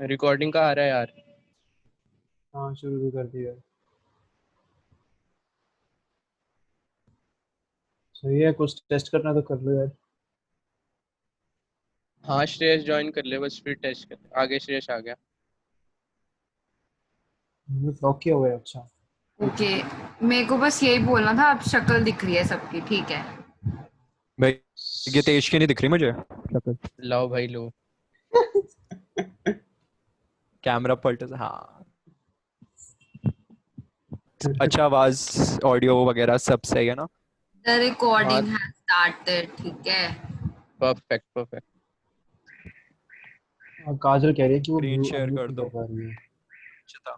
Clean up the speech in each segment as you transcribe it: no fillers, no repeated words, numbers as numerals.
Recording का आ रहा है यार। हाँ शुरू भी कर दिया। सही है, कुछ टेस्ट करना तो कर लो यार। हाँ श्रेयस ज्वाइन कर ले बस, फिर टेस्ट कर। आगे श्रेयस आ गया। ब्लॉक किया हुआ है, अच्छा। ओके, मेरे को बस यही बोलना था, अब शक्ल दिख रही है सबकी, ठीक है। भाई ये तेज की नहीं दिख रही मुझे शक्ल। लाओ भाई लो। कैमरा पलटे से हाँ। अच्छा आवाज ऑडियो वगैरह सब सही है ना? द हाँ रिकॉर्डिंग हैज स्टार्टेड, ठीक है। Perfect perfect. काजल कह रही है कि वो स्क्रीन शेयर अनम्यूट कर नहीं दो। कर पा रही है। चिता।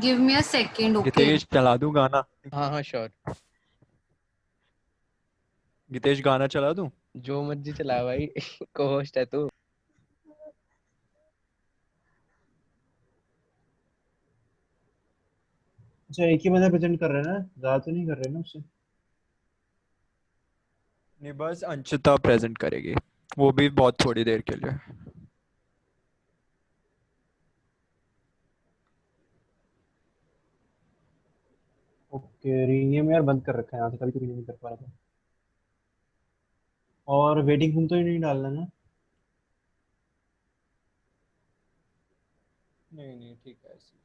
Give me a second, okay. Gitesh चला दूं गाना? हाँ हाँ श्योर। गितेश गाना चला दूं? जो मर्जी चला भाई। को होस्ट है तू। अच्छा, एक ही बंदा प्रेजेंट कर रहे हैं ना, ज्यादा तो नहीं कर रहे ना उससे। नहीं बस अंशिता प्रेजेंट करेगी, वो भी बहुत थोड़ी देर के लिए। ओके, रीनेम यार बंद कर रखा है यहाँ से, कभी तो रीनेम नहीं कर पा रहा था। और वेटिंग रूम तो ही नहीं डालना ना। नहीं नहीं ठीक है ऐसे।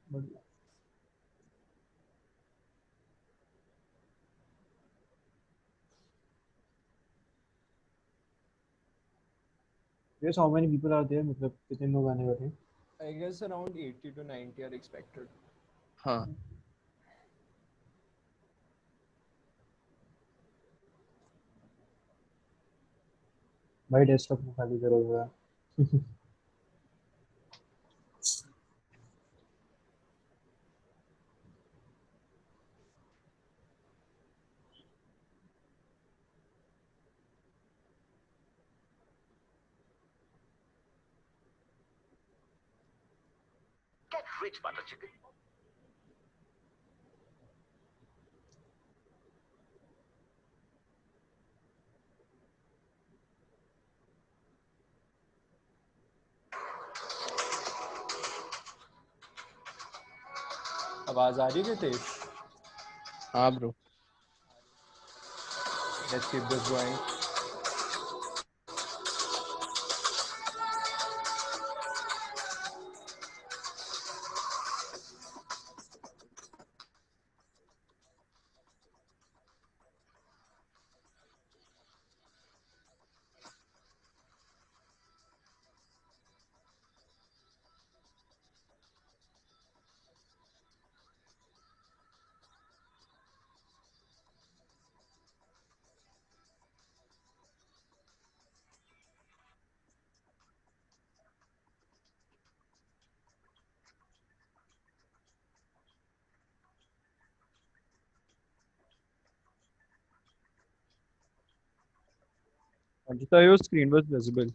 बढ़िया। Yes, how many people are there, मतलब कितने लोग आने वाले हैं? I guess around 80 to 90 are expected. हाँ भाई डेस्कटॉप में खाली करो जरा। आवाज आ रही है गितेश? हाँ bro. Let's keep this going. Anshita, your screen was visible.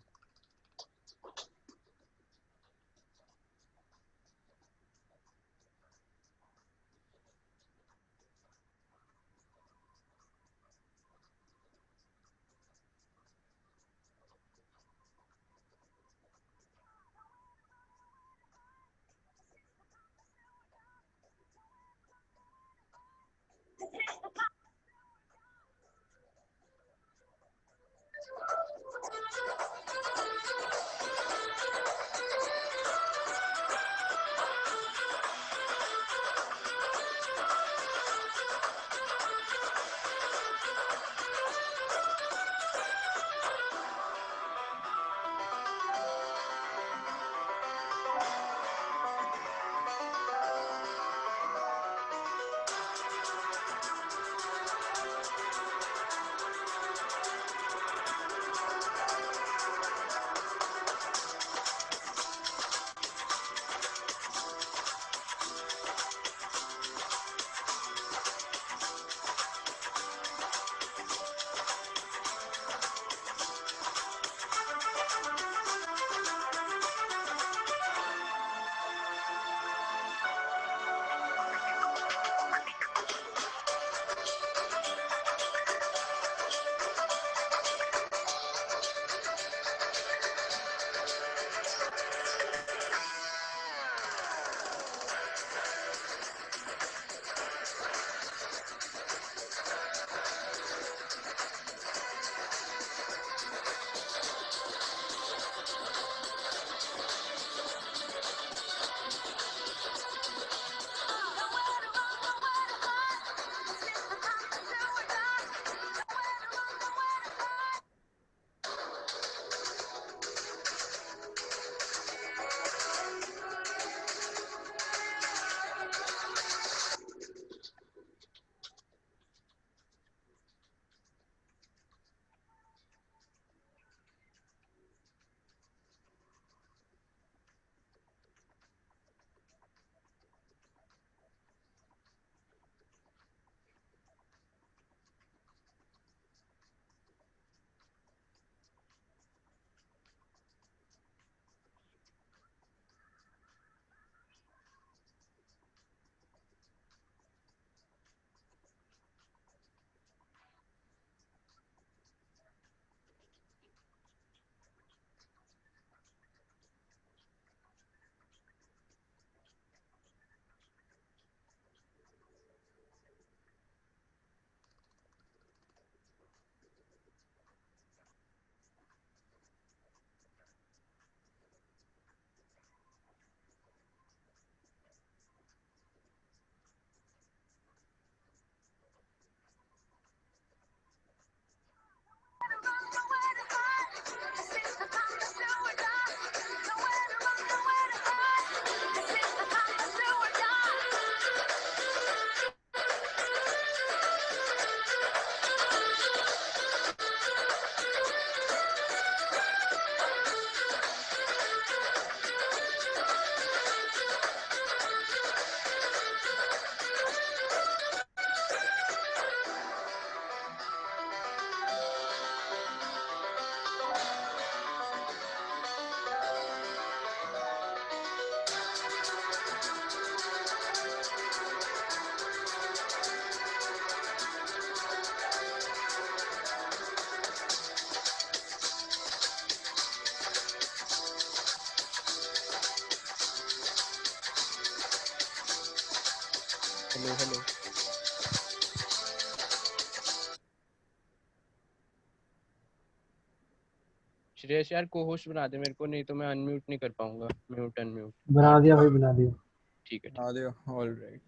Hello hello. Shreyas यार को होस्ट बना दे मेरे को, नहीं तो मैं अनम्यूट नहीं कर पाऊंगा। Mute unmute. बना दिया भाई, बना दिया। ठीक है। बना दिया। All right.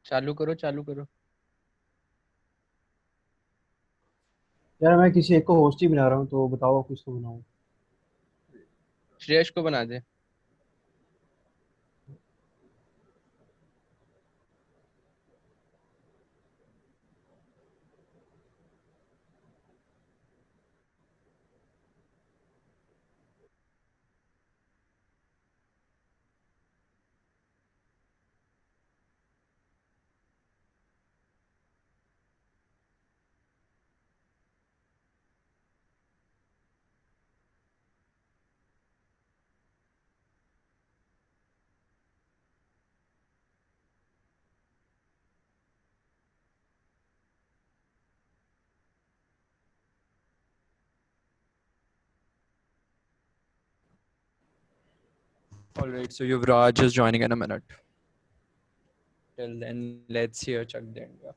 चालू करो चालू करो। यार मैं किसी एक को होस्ट ही बना रहा हूँ, तो बताओ किसको बनाऊँ। श्रेयस को बना दे। All right. So Yuvraj is joining in a minute. Till then, let's hear Chuck Denga.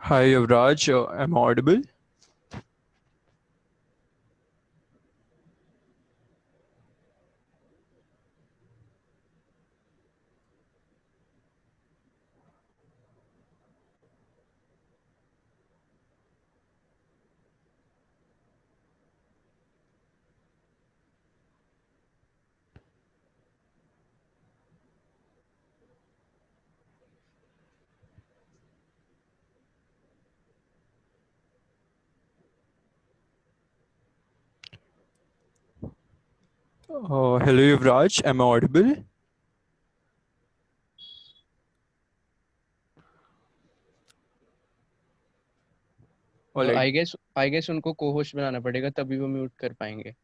Hi, Yuvraj. Am I audible? Hello, Yuvraj. Am I audible? All right. I guess उनको को होस्ट बनाना पड़ेगा, तभी वो म्यूट कर पाएंगे।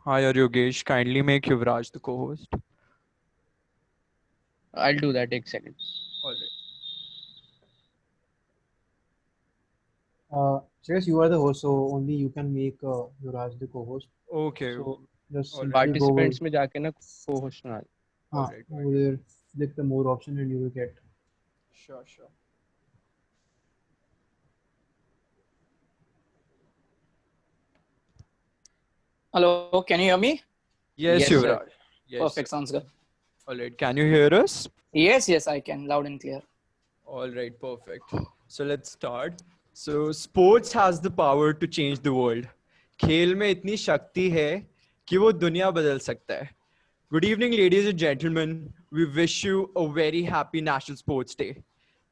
Hi, Yogesh. Kindly make Yuvraj the co-host. I do that, एक second. All right. Shreyas, you are the host, so only you can make Yuvraj the co-host. Okay. So just All right. simply go over, participants में जाके ना को host बना दे। All right. over there, click the more option and you will get. Sure, sure. Hello, can you hear me? Yes, Yes, sir. Yuvraj. Yes. Perfect, sounds good. All right. Can you hear us? Yes, I can, loud and clear. All right. Perfect. So let's start. So sports has the power to change the world. खेल में इतनी शक्ति है कि वो दुनिया बदल सकता है. Good evening, ladies and gentlemen. We wish you a very happy National Sports Day.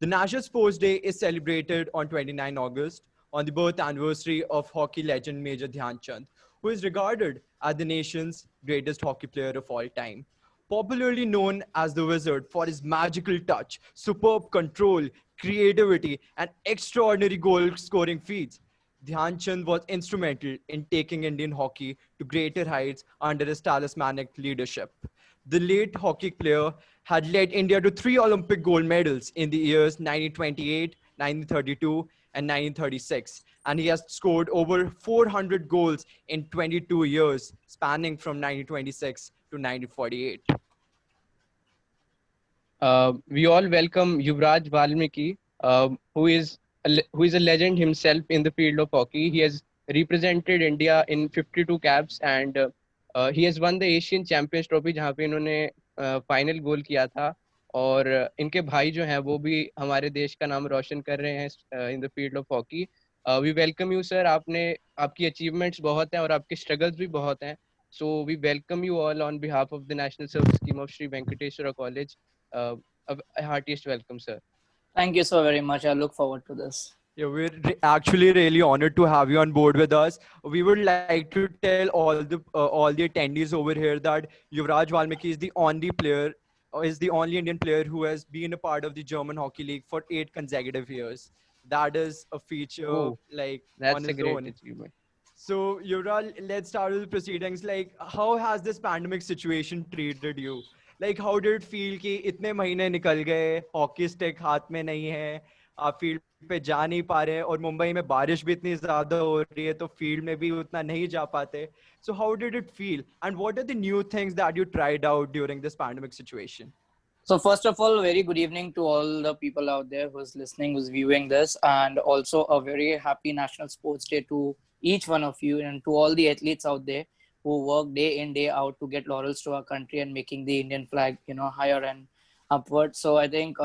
The National Sports Day is celebrated on 29 August on the birth anniversary of hockey legend Major Dhyan Chand, who is regarded as the nation's greatest hockey player of all time. Popularly known as the Wizard for his magical touch, superb control, creativity, and extraordinary goal scoring feats, Dhyan Chand was instrumental in taking Indian hockey to greater heights under his talismanic leadership. The late hockey player had led India to 3 Olympic gold medals in the years 1928, 1932, and 1936, and he has scored over 400 goals in 22 years, spanning from 1926 to 1948. We all welcome Yuvraj Valmiki, who is a legend himself in the field of hockey. He has represented India in 52 caps, and he has won the Asian Champions Trophy, जहाँ पे इन्होंने final goal किया था. और इनके भाई जो हैं वो भी हमारे देश का नाम रोशन कर रहे हैं in the field of hockey. We welcome you sir. आपकी अचीवमेंट्स बहुत हैं और आपके स्ट्रगल्स भी बहुत हैं. So we welcome you all on behalf of the National Service Scheme of Sri Venkateswara College. A heartiest welcome, sir. Thank you so very much. I look forward to this. Yeah, we're actually really honored to have you on board with us. We would like to tell all the attendees over here that Yuvraj Valmiki is the only Indian player who has been a part of the German Hockey League for 8 consecutive years. That is a feature Oh, like That's on a its great own. achievement. So Yuvraj, let's start with the proceedings. Like, how has this pandemic situation treated you? Like, how did it feel कि इतने महीने निकल गए, hockey stick हाथ में नहीं है, आप फील्ड पे जा नहीं पा रहे हैं, और मुंबई में बारिश भी इतनी ज्यादा हो रही है तो फील्ड में भी उतना नहीं जा पाते. So how did it feel, and what are the new things that you tried out during this pandemic situation? So first of all, very good evening to all the people out there who's listening, who's viewing this, and also a very happy National Sports Day to each one of you and to all the athletes out there who work day in, day out to get laurels to our country and making the Indian flag, higher and upward. So I think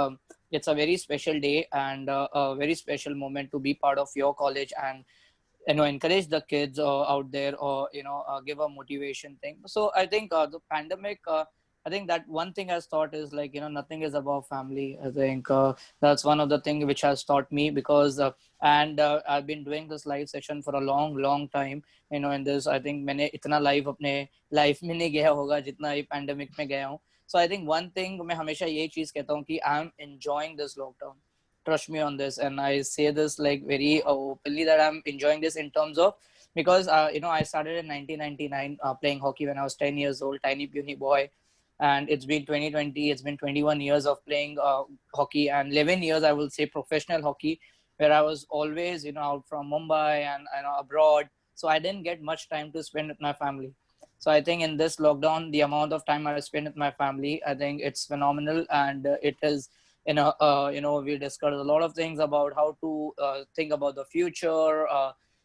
it's a very special day and a very special moment to be part of your college and encourage the kids out there, or give a motivation thing. So I think the pandemic, I think that one thing has taught is like nothing is above family. I think that's one of the things which has taught me, because and I've been doing this live session for a long time. In this I think मैंने इतना live अपने life में नहीं गया होगा जितना ये pandemic में गया हूँ. So I think one thing मैं हमेशा ये चीज कहता हूँ कि I'm enjoying this lockdown. Trust me on this, and I say this like very openly that I'm enjoying this in terms of, because I started in 1999 playing hockey when I was 10 years old, tiny puny boy, and it's been 2020. It's been 21 years of playing hockey, and 11 years I will say professional hockey, where I was always out from Mumbai and abroad. So I didn't get much time to spend with my family. So I think in this lockdown, the amount of time I spend with my family, I think it's phenomenal, and it is. We discussed a lot of things about how to think about the future,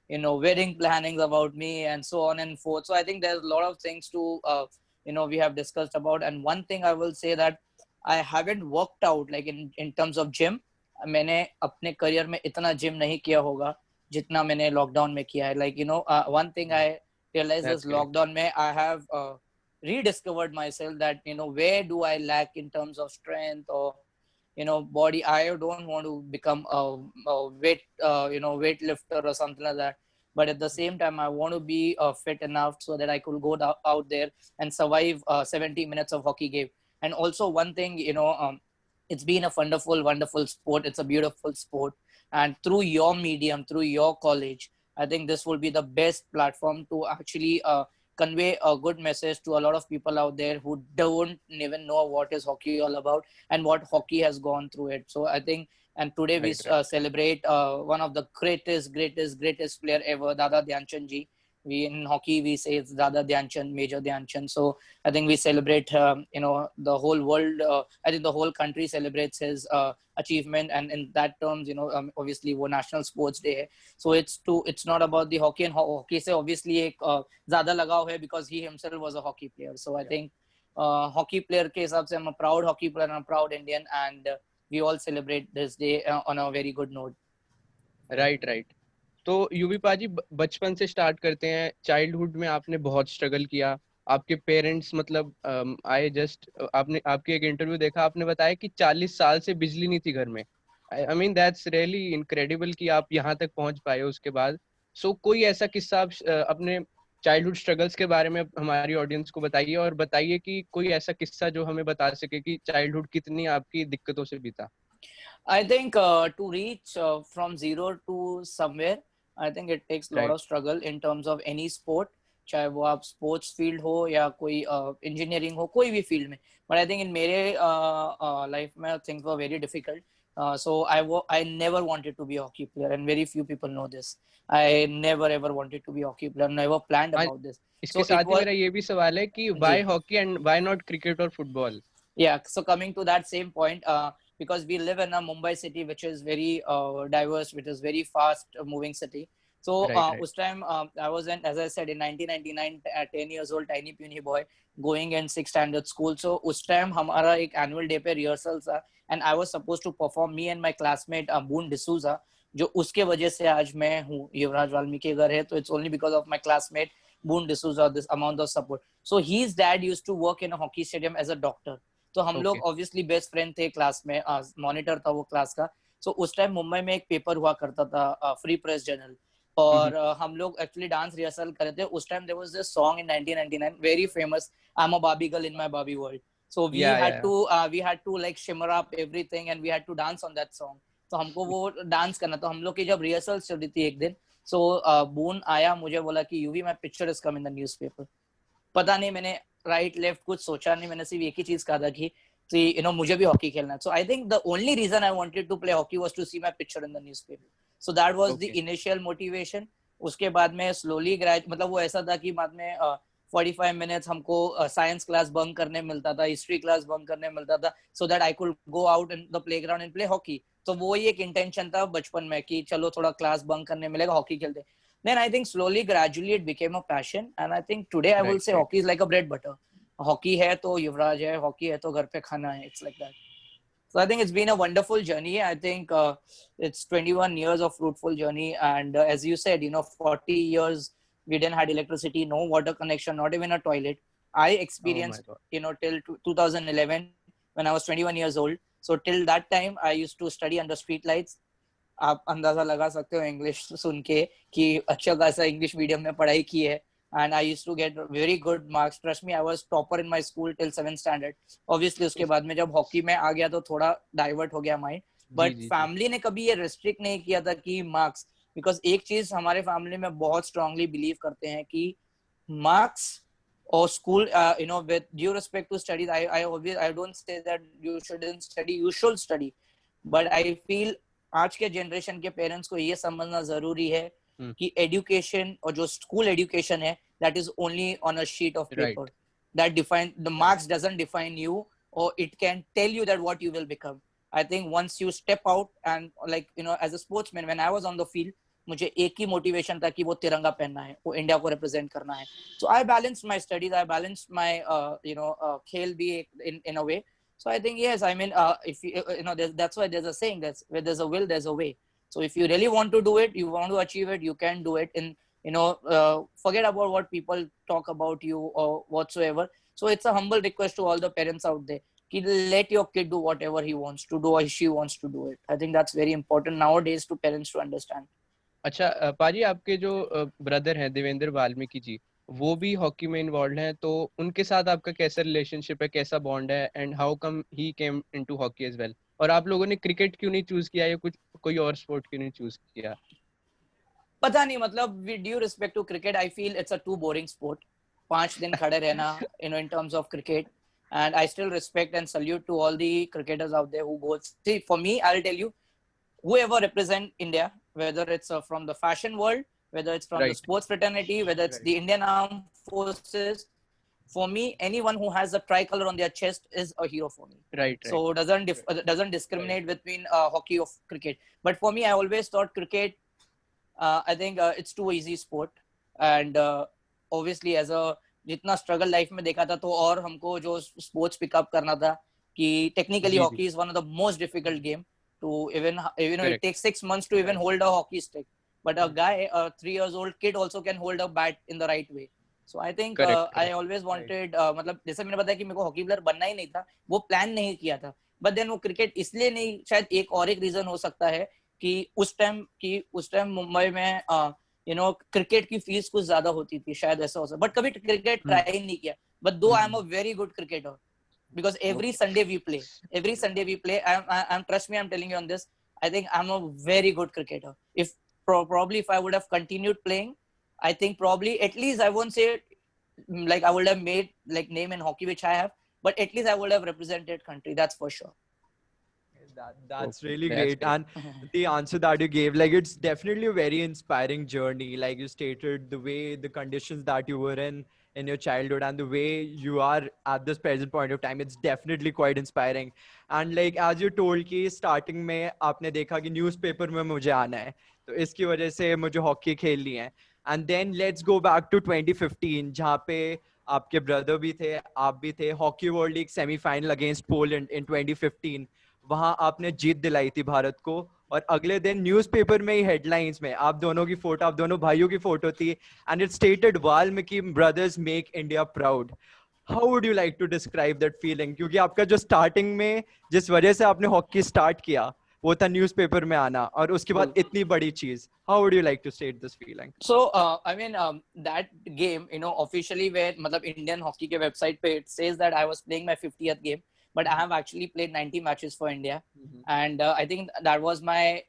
wedding plannings about me, and so on and forth. So I think there's a lot of things to, we have discussed about. And one thing I will say that I haven't worked out like in terms of gym. मैंने अपने career में इतना gym नहीं किया होगा जितना मैंने lockdown में किया है. Like one thing I realized is lockdown में I have rediscovered myself that where do I lack in terms of strength or body. I don't want to become a weight weightlifter or something like that, but at the same time I want to be fit enough so that I could go out there and survive 70 minutes of hockey game. And also one thing, it's been a wonderful sport. It's a beautiful sport, and through your medium, through your college, I think this will be the best platform to actually convey a good message to a lot of people out there who don't even know what is hockey all about and what hockey has gone through it. So I think, and today we celebrate one of the greatest player ever, Dada Dhyan Chand ji. We in hockey we say it's Dada Dhyan Chand, Major Dhyan Chand. So I think we celebrate the whole world, I think the whole country celebrates his achievement, and in that terms obviously वो national sports day है. So it's not about the hockey, and hockey से obviously एक ज़्यादा लगाव है because he himself was a hockey player. So I think hockey player के हिसाब से I'm a proud hockey player and a proud Indian, and we all celebrate this day on a very good note. Right. तो UV पाजी बचपन से start करते हैं। Childhood में आपने बहुत स्ट्रगल किया। आपके पेरेंट्स मतलब आई जस्ट आपने आपके एक इंटरव्यू देखा, आपने बताया कि 40 साल से बिजली नहीं थी घर में। I mean that's really incredible कि आप यहाँ तक पहुंच पाए उसके बाद। सो कोई ऐसा किस्सा आप अपने चाइल्डहुड स्ट्रगल्स के बारे में हमारी ऑडियंस को बताइए, और बताइए कि कोई ऐसा किस्सा जो हमें बता सके कि चाइल्डहुड कितनी आपकी दिक्कतों से बीता। I think to reach from zero to somewhere, I think it takes a lot right of struggle in terms of any sport, चाहे वो आप स्पोर्ट्स फील्ड हो या कोई इंजीनियरिंग हो, कोई भी फील्ड में. बट आई थिंक इन मेरे लाइफ में things were very difficult. So I never wanted to be a hockey player, and very few people know this. I never ever wanted to be a hockey player. Never planned हाँ, about this. इसके So it साथ ही was मेरा ये भी सवाल है कि जी. Why hockey and why not cricket और football. Yeah, so coming to that same point, because we live in a Mumbai city, which is very diverse, which is very fast moving city. So right right us time I was in, as I said, in 1999, at 10 years old, tiny puny boy, going in 6th standard school. So us time हमारा एक annual day पे rehearsals था, and I was supposed to perform, me and my classmate Boone D'Souza, जो उसके वजह से आज मैं हूँ युवराज वाल्मीकि अगर है तो it's only because of my classmate Boone D'Souza, this amount of support. So his dad used to work in a hockey stadium as a doctor. तो हम लोग ओके ऑब्वियसली बेस्ट फ्रेंड थे क्लास में, मॉनिटर था वो class का. सो उस time Mumbai में एक पेपर हुआ करता था, फ्री प्रेस जर्नल, और हम लोग एक्चुअली डांस रिहर्सल कर रहे थे. उस time there was this song in 1999 very famous, I am a Babi girl in my Babi world. सो या we had to like shimmer up everything and we had to dance on that song. तो हमको वो dance करना. तो हम लोग की जब रिहर्सल चल रही थी एक दिन, सो बून आया, मुझे बोला कि UV my picture is come in the newspaper. पता नहीं, मैंने राइट लेफ्ट कुछ सोचा नहीं, मैंने सिर्फ एक ही चीज कहा था कि मुझे भी हॉकी खेलना है. So I think the only reason I wanted to play hockey was to see my picture in the newspaper. So that was the okay initial motivation. उसके बाद में स्लोली मतलब वो ऐसा था कि बाद में 45 मिनट्स हमको साइंस क्लास बंक करने मिलता था, हिस्ट्री क्लास बंक करने मिलता था, so that I could go out in the playground and play hockey. तो वो ही एक इंटेंशन था बचपन में कि चलो थोड़ा क्लास बंक करने मिलेगा, हॉकी खेलते. Then I think slowly, gradually, it became a passion, and I think today I will right say right hockey is like a bread butter. Hockey है तो युवराज है, hockey है तो घर पे खाना है. It's like that. So I think it's been a wonderful journey. I think it's 21 years of fruitful journey, and as you said, 40 years we didn't had electricity, no water connection, not even a toilet. I oh my experienced, God till 2011 when I was 21 years old. So till that time, I used to study under street lights. आप अंदाजा लगा सकते हो English सुन के कि अच्छा खासा English medium में पढ़ाई की है. And I used to get very good marks. Trust me, I was topper in my school till 7th standard. Obviously उसके बाद में जब हॉकी में आ गया तो थोड़ा डाइवर्ट हो गया माइंड. जी बट जी जी फैमिली ने कभी ये रिस्ट्रिक्ट नहीं किया था कि मार्क्स, बिकॉज एक चीज हमारे फैमिली में बहुत स्ट्रांगली बिलीव करते हैं कि marks or school, with due respect to studies, I don't say that you shouldn't study, you should study, but I feel आज के जनरेशन के पेरेंट्स को ये समझना जरूरी है कि एजुकेशन और जो स्कूल एजुकेशन है, that is only on a sheet of paper. Right that define the marks doesn't define you, और it can tell you that what you will become. I think once you step out and like as a sportsman, when I was on the field, मुझे एक ही motivation था कि वो तिरंगा पहनना है, वो इंडिया को रिप्रेजेंट करना है. So I balance my studies, I balance my खेल भी in a way. So I think, yes, I mean, if that's why there's a saying that where there's a will, there's a way. So if you really want to do it, you want to achieve it, you can do it. And forget about what people talk about you or whatsoever. So it's a humble request to all the parents out there. Let your kid do whatever he wants to do or she wants to do it. I think that's very important nowadays to parents to understand. अच्छा पाजी, आपके जो brother हैं देवेंद्र वाल्मीकि जी, वो भी hockey में involve हैं, तो उनके साथ आपका कैसा रिलेशनशिप है, कैसा बॉन्ड है, and how come he came into hockey as well? और आप लोगों ने क्रिकेट क्यों नहीं चूज किया या कुछ कोई और स्पोर्ट क्यों नहीं चूज किया? पता नहीं, मतलब with due respect to cricket, I feel it's a too boring sport. 5 दिन खड़े रहना, in terms of cricket. And I still respect and salute to all the cricketers out there who go. See, for me, I'll tell you, whoever represent India, whether it's from the fashion world, whether it's from the right sports fraternity, whether it's the Indian Armed Forces, for me, anyone who has a tricolor on their chest is a hero for me. Right So right doesn't discriminate between hockey or cricket. But for me, I always thought cricket, I think it's too easy sport. And obviously as a जितना struggle life में देखा था, तो और हमको जो sports pickup करना था कि टेक्निकली जी जी hockey is one of the most difficult game to even it correct takes 6 months to even hold a hockey stick. but a guy, a 3 years old kid also can hold a bat in the right way. So I think Correct, I correct. always wanted मतलब जैसे मैंने बताया कि मेरे को hockey player बनना ही नहीं था, वो प्लान नहीं किया था, बट देन वो क्रिकेट इसलिए नहीं, शायद एक रीजन हो सकता है कि उस टाइम मुंबई में क्रिकेट की फीस कुछ ज्यादा होती थी, शायद ऐसा हो सकता, बट कभी क्रिकेट ट्राई नहीं किया, बट दो आई am a very good cricketer because every Sunday we play. Every Sunday we play. I'm trust me, I'm telling you on this. I think I'm a very good cricketer. If probably if I would have continued playing, I think probably at least I won't say like I would have made like name in hockey, which I have, but at least I would have represented country. That's for sure. That's Okay, really that's great. great. And the answer that you gave, like, it's definitely a very inspiring journey. Like you stated, the way, the conditions that you were in your childhood, and the way you are at this present point of time, it's definitely quite inspiring. And like as you told कि starting में आपने देखा कि newspaper में मुझे आना है, तो इसकी वजह से मुझे hockey खेलनी है. And then let's go back to 2015, जहाँ पे आपके brother भी थे, आप भी थे. Hockey World League semi-final against Poland in 2015. वहां आपने जीत दिलाई थी भारत को, और अगले दिन न्यूज़पेपर में ही हेडलाइंस में आप दोनों की फोटो, आप दोनों भाइयों की फोटो थी, and it stated Valmiki brothers make India proud. How would you like to describe that feeling? क्योंकि आपका जो स्टार्टिंग में जिस वजह से आपने हॉकी स्टार्ट किया वो था न्यूज़पेपर में आना, और उसके बाद इतनी बड़ी चीज. How would you like to state this feeling? So I mean that game, officially where मतलब Indian hockey के website पे it says that I was playing my 50th game, but I have actually played 90 matches for India, and I think that was my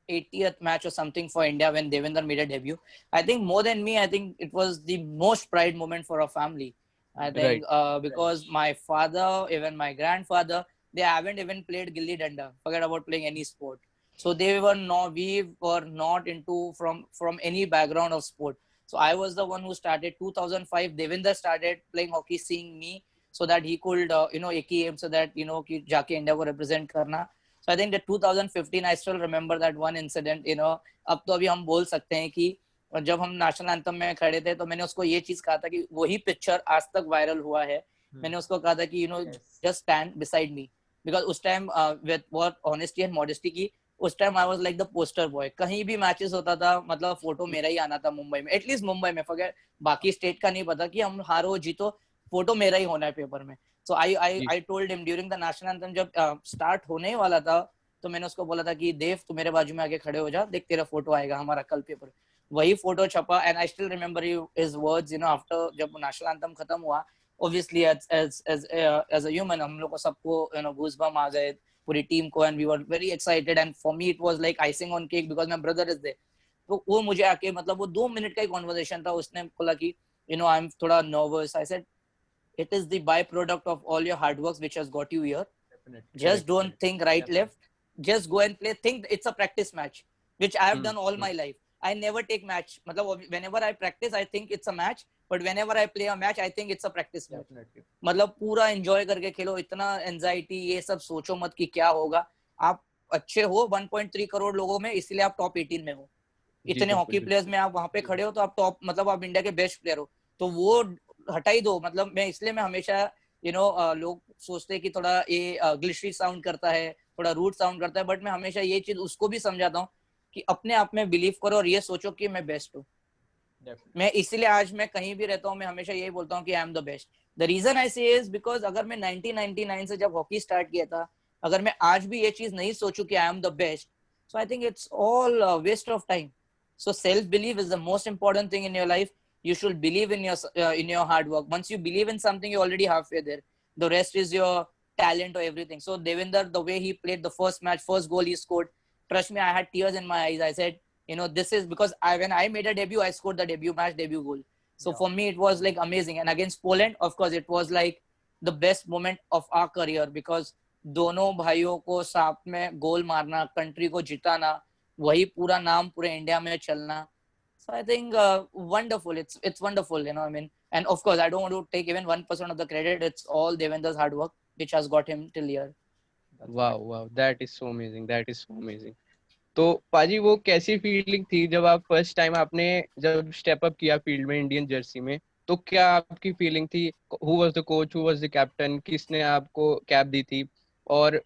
80th match or something for India when Devendra made a debut. I think more than me, I think it was the most pride moment for our family. I think Right. because my father, even my grandfather, they haven't even played gilli danda. Forget about playing any sport. So we were not into from any background of sport. So I was the one who started 2005. Devendra started playing hockey, seeing me, so that he could एक ही aim, so that कि जाके India को represent करना. So I think that 2015, I still remember that one incident. अब तो अभी हम बोल सकते हैं कि जब हम नेशनल एंथम में खड़े थे, तो मैंने उसको ये चीज कहा था कि वही पिक्चर आज तक वायरल हुआ है. मैंने उसको कहा था कि just stand beside me, because उस time with what honesty and modesty की, उस time I was like the poster boy. कहीं भी मैचेस होता था, मतलब फोटो मेरा ही आना था मुंबई में, एटलीस्ट मुंबई में. फॉरगेट बाकी स्टेट का नहीं पता कि हम हारो जीतो, फोटो मेरा ही होना है पेपर में. So I told him during the national anthem, जब स्टार्ट होने ही वाला था, तो मैंने उसको बोला था कि देव तू मेरे बाजू में आके खड़े हो जा, देख तेरा फोटो आएगा हमारा कल पेपर. वही फोटो छपा, and I still remember his words. After जब नेशनल एंथम खत्म हुआ, obviously as a human हम लोग को सबको goosebumps आ गए, पूरी टीम को, and we were very excited, and for me it was like icing on cake because my brother is there. तो वो मुझे आके, मतलब वो 2 मिनट का ही कॉन्वर्सेशन था, उसने बोला कि आई एम थोड़ा nervous. I said it is the byproduct of all your hard works which has got you here. Just don't think right left, just go and play. Think it's a practice match, which I have done all my life. I never take match, मतलब whenever I practice I think it's a match, but whenever I play a match I think it's a practice match. मतलब पूरा enjoy करके खेलो, इतना anxiety ये सब सोचो मत कि क्या होगा. आप अच्छे हो 1.3 करोड़ लोगों में, इसलिए आप टॉप 18 में हो. इतने हॉकी प्लेयर्स में आप वहां पे खड़े हो, तो आप टॉप, मतलब आप इंडिया के बेस्ट प्लेयर हो. तो वो हटा ही दो. मतलब मैं हमेशा लोग सोचते हैं कि थोड़ा ये ग्लिशरी साउंड करता है, थोड़ा रूट साउंड करता है, बट मैं हमेशा ये चीज उसको भी समझाता हूँ कि अपने आप में बिलीव करो और ये सोचो कि मैं बेस्ट हूँ. मैं इसीलिए आज मैं कहीं भी रहता हूँ, मैं हमेशा यही बोलता हूँ कि I am the best. The reason I say is because अगर मैं 1999 से जब हॉकी स्टार्ट किया था, अगर मैं आज भी ये चीज नहीं सोचूं कि I am the best, so I think it's all waste of time. So self-belief is the most important thing in your life. You should believe in your hard work. Once you believe in something, you already halfway there. The rest is your talent or everything. So Devendra, the way he played the first match, first goal he scored, trust me, I had tears in my eyes. I said, this is because when I made a debut, I scored the debut goal. So for me, it was like amazing. And against Poland, of course, it was like the best moment of our career, because दोनों भाइयों को साथ में गोल मारना, country को जिताना, वही पूरा नाम पूरे इंडिया में चलना. So I think wonderful. It's wonderful, I mean, and of course I don't want to take even 1% of the credit. It's all Devendra's hard work which has got him till here. Wow, that is so amazing. तो पाजी वो कैसी feeling थी जब आप first time आपने जब step up किया फील्ड में इंडियन जर्सी में? तो क्या आपकी फीलिंग थी? Who was the coach, who was the captain, किसने आपको कैप दी थी? और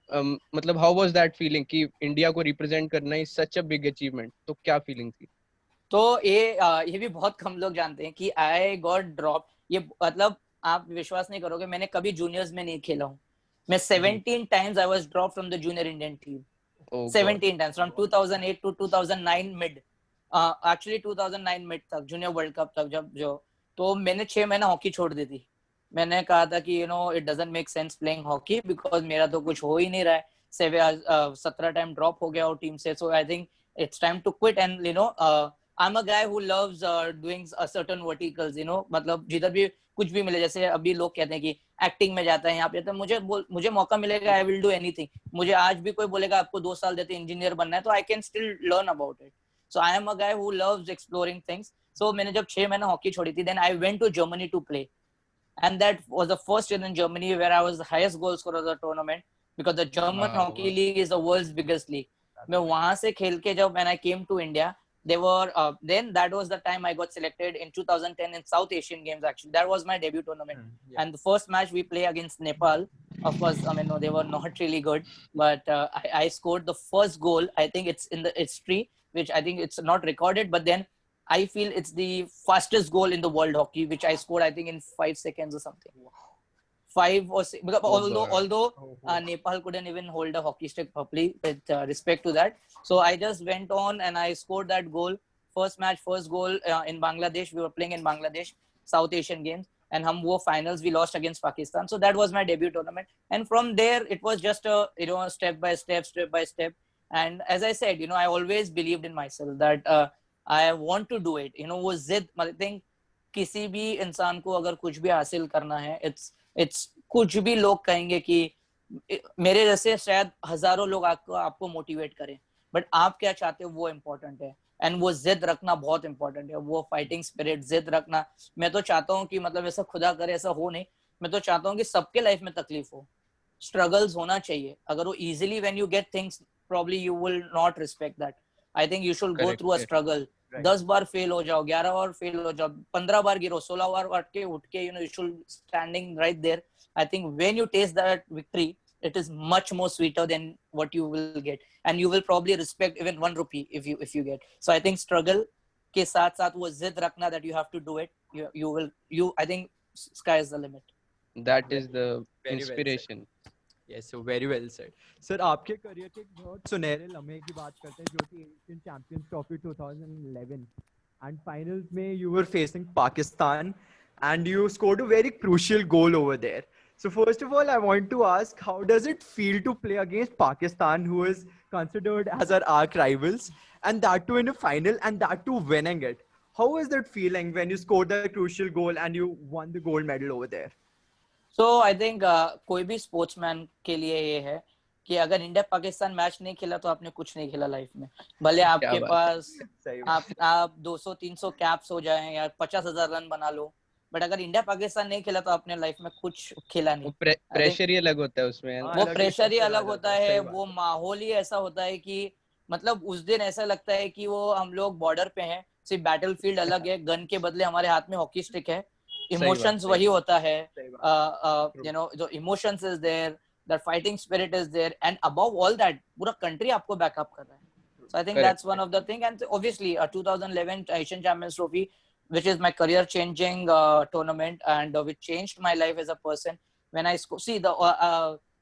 मतलब हाउ वाज दैट फीलिंग कि इंडिया को रिप्रेजेंट करना is such a big achievement? तो क्या फीलिंग थी? तो ये भी बहुत कम लोग जानते हैं कि आई गॉट ड्रॉप। ये मतलब आप विश्वास नहीं करोगे, मैंने कभी जूनियर्स में नहीं खेला हूँ। मैं 17 times I was drop from the junior Indian team. Oh God. 17 times from 2008 to 2009 mid, actually 2009 mid तक, जूनियर वर्ल्ड कप तक जब जो, तो मैंने 6 महीना हॉकी छोड़ दी थी। मैंने कहा था कि it doesn't make sense playing hockey because मेरा तो कुछ हो ही नहीं रहा है। 17 टाइम ड्रॉप हो गया और टीम से, so I think it's time to quit. And I'm a guy who loves doing certain verticals, मतलब जिधर भी कुछ भी मिले, जैसे अभी लोग कहते हैं कि एक्टिंग में जाता है, यहाँ पे, तो मुझे मौका मिलेगा, आई विल डू एनीथिंग। मुझे आज भी कोई बोलेगा आपको 2 साल देते इंजीनियर बनना है, तो I can still learn about it. So I am a guy who loves exploring things. So मैंने जब 6 महीने हॉकी छोड़ी थी, then I went to Germany to play, and that was the first year in Germany where I was the highest goal scorer of the tournament, because the German hockey league is the world's biggest league. मैं वहां से खेल के जब when I came to India, they were then that was the time I got selected in 2010 in South Asian Games. Actually, that was my debut tournament. And the first match we play against Nepal. Of course, I mean, no, they were not really good, but I scored the first goal. I think it's in the history, which I think it's not recorded, but then I feel it's the fastest goal in the world hockey, which I scored, I think, in 5 seconds or something. 5 or 6, because although Nepal couldn't even hold a hockey stick properly, with respect to that. So I just went on and I scored that goal. First match, first goal in Bangladesh. We were playing in Bangladesh, South Asian Games, and hum wo finals we lost against Pakistan. So that was my debut tournament. And from there, it was just a step by step. And as I said, I always believed in myself that I want to do it. वो जिद, I think किसी भी इंसान को अगर कुछ भी हासिल करना है, it's कुछ भी लोग कहेंगे कि मेरे जैसे शायद हजारों लोग आपको मोटिवेट करें, बट आप क्या चाहते हो वो इम्पोर्टेंट है। एंड वो जिद रखना बहुत इंपॉर्टेंट है, वो फाइटिंग स्पिरिट, जिद रखना। मैं तो चाहता हूँ कि मतलब ऐसा खुदा करे ऐसा हो नहीं, मैं तो चाहता हूँ कि सबके लाइफ में तकलीफ हो, स्ट्रगल्स होना चाहिए। अगर वो easily when you get things, probably you will not respect that. I think you should go through a struggle. 10 bar fail हो जाओ, 11 बार फेल हो जाओ, 15 बार गिरो, 16 बार उठ के you should standing right there. I think when you taste that victory, it is much more sweeter than what you will get, and you will probably respect even 1 rupee if you get. So I think struggle के साथ साथ वो जिद रखना that you have to do it. I think sky is the limit. That is the Very well inspiration. Yes, so very well said. Sir, आपके career के एक बहुत सुनहरे लम्हे की बात करते हैं, जो कि Asian Champions trophy 2011 and finals में you were facing Pakistan and you scored a very crucial goal over there. So first of all, I want to ask, how does it feel to play against Pakistan, who is considered as our arch rivals, and that too in a final, and that too winning it? How is that feeling when you scored the crucial goal and you won the gold medal over there? So I think कोई भी sportsman के लिए ये है कि अगर India Pakistan match नहीं खेला तो आपने कुछ नहीं खेला लाइफ में। भले आपके पास आप 200-300 कैप्स हो जाएं या 50,000 रन बना लो, बट अगर इंडिया पाकिस्तान नहीं खेला तो आपने लाइफ में कुछ खेला नहीं। प्रेशर ही अलग होता है उसमें, वो प्रेशर ही अलग होता है, वो माहौल ही ऐसा होता है कि मतलब उस दिन ऐसा लगता है कि वो हम लोग बॉर्डर पे हैं, सिर्फ बैटलफील्ड अलग है, गन के बदले हमारे हाथ में हॉकी स्टिक है। इमोशंस वही होता है, जो emotions is there, that fighting spirit is there, and above all that पूरा कंट्री आपको बैकअप कर रहा है। So I think that's one of the thing. And obviously 2011 Asian Champions Trophy, which is my career changing tournament, and which changed my life as a person when I see the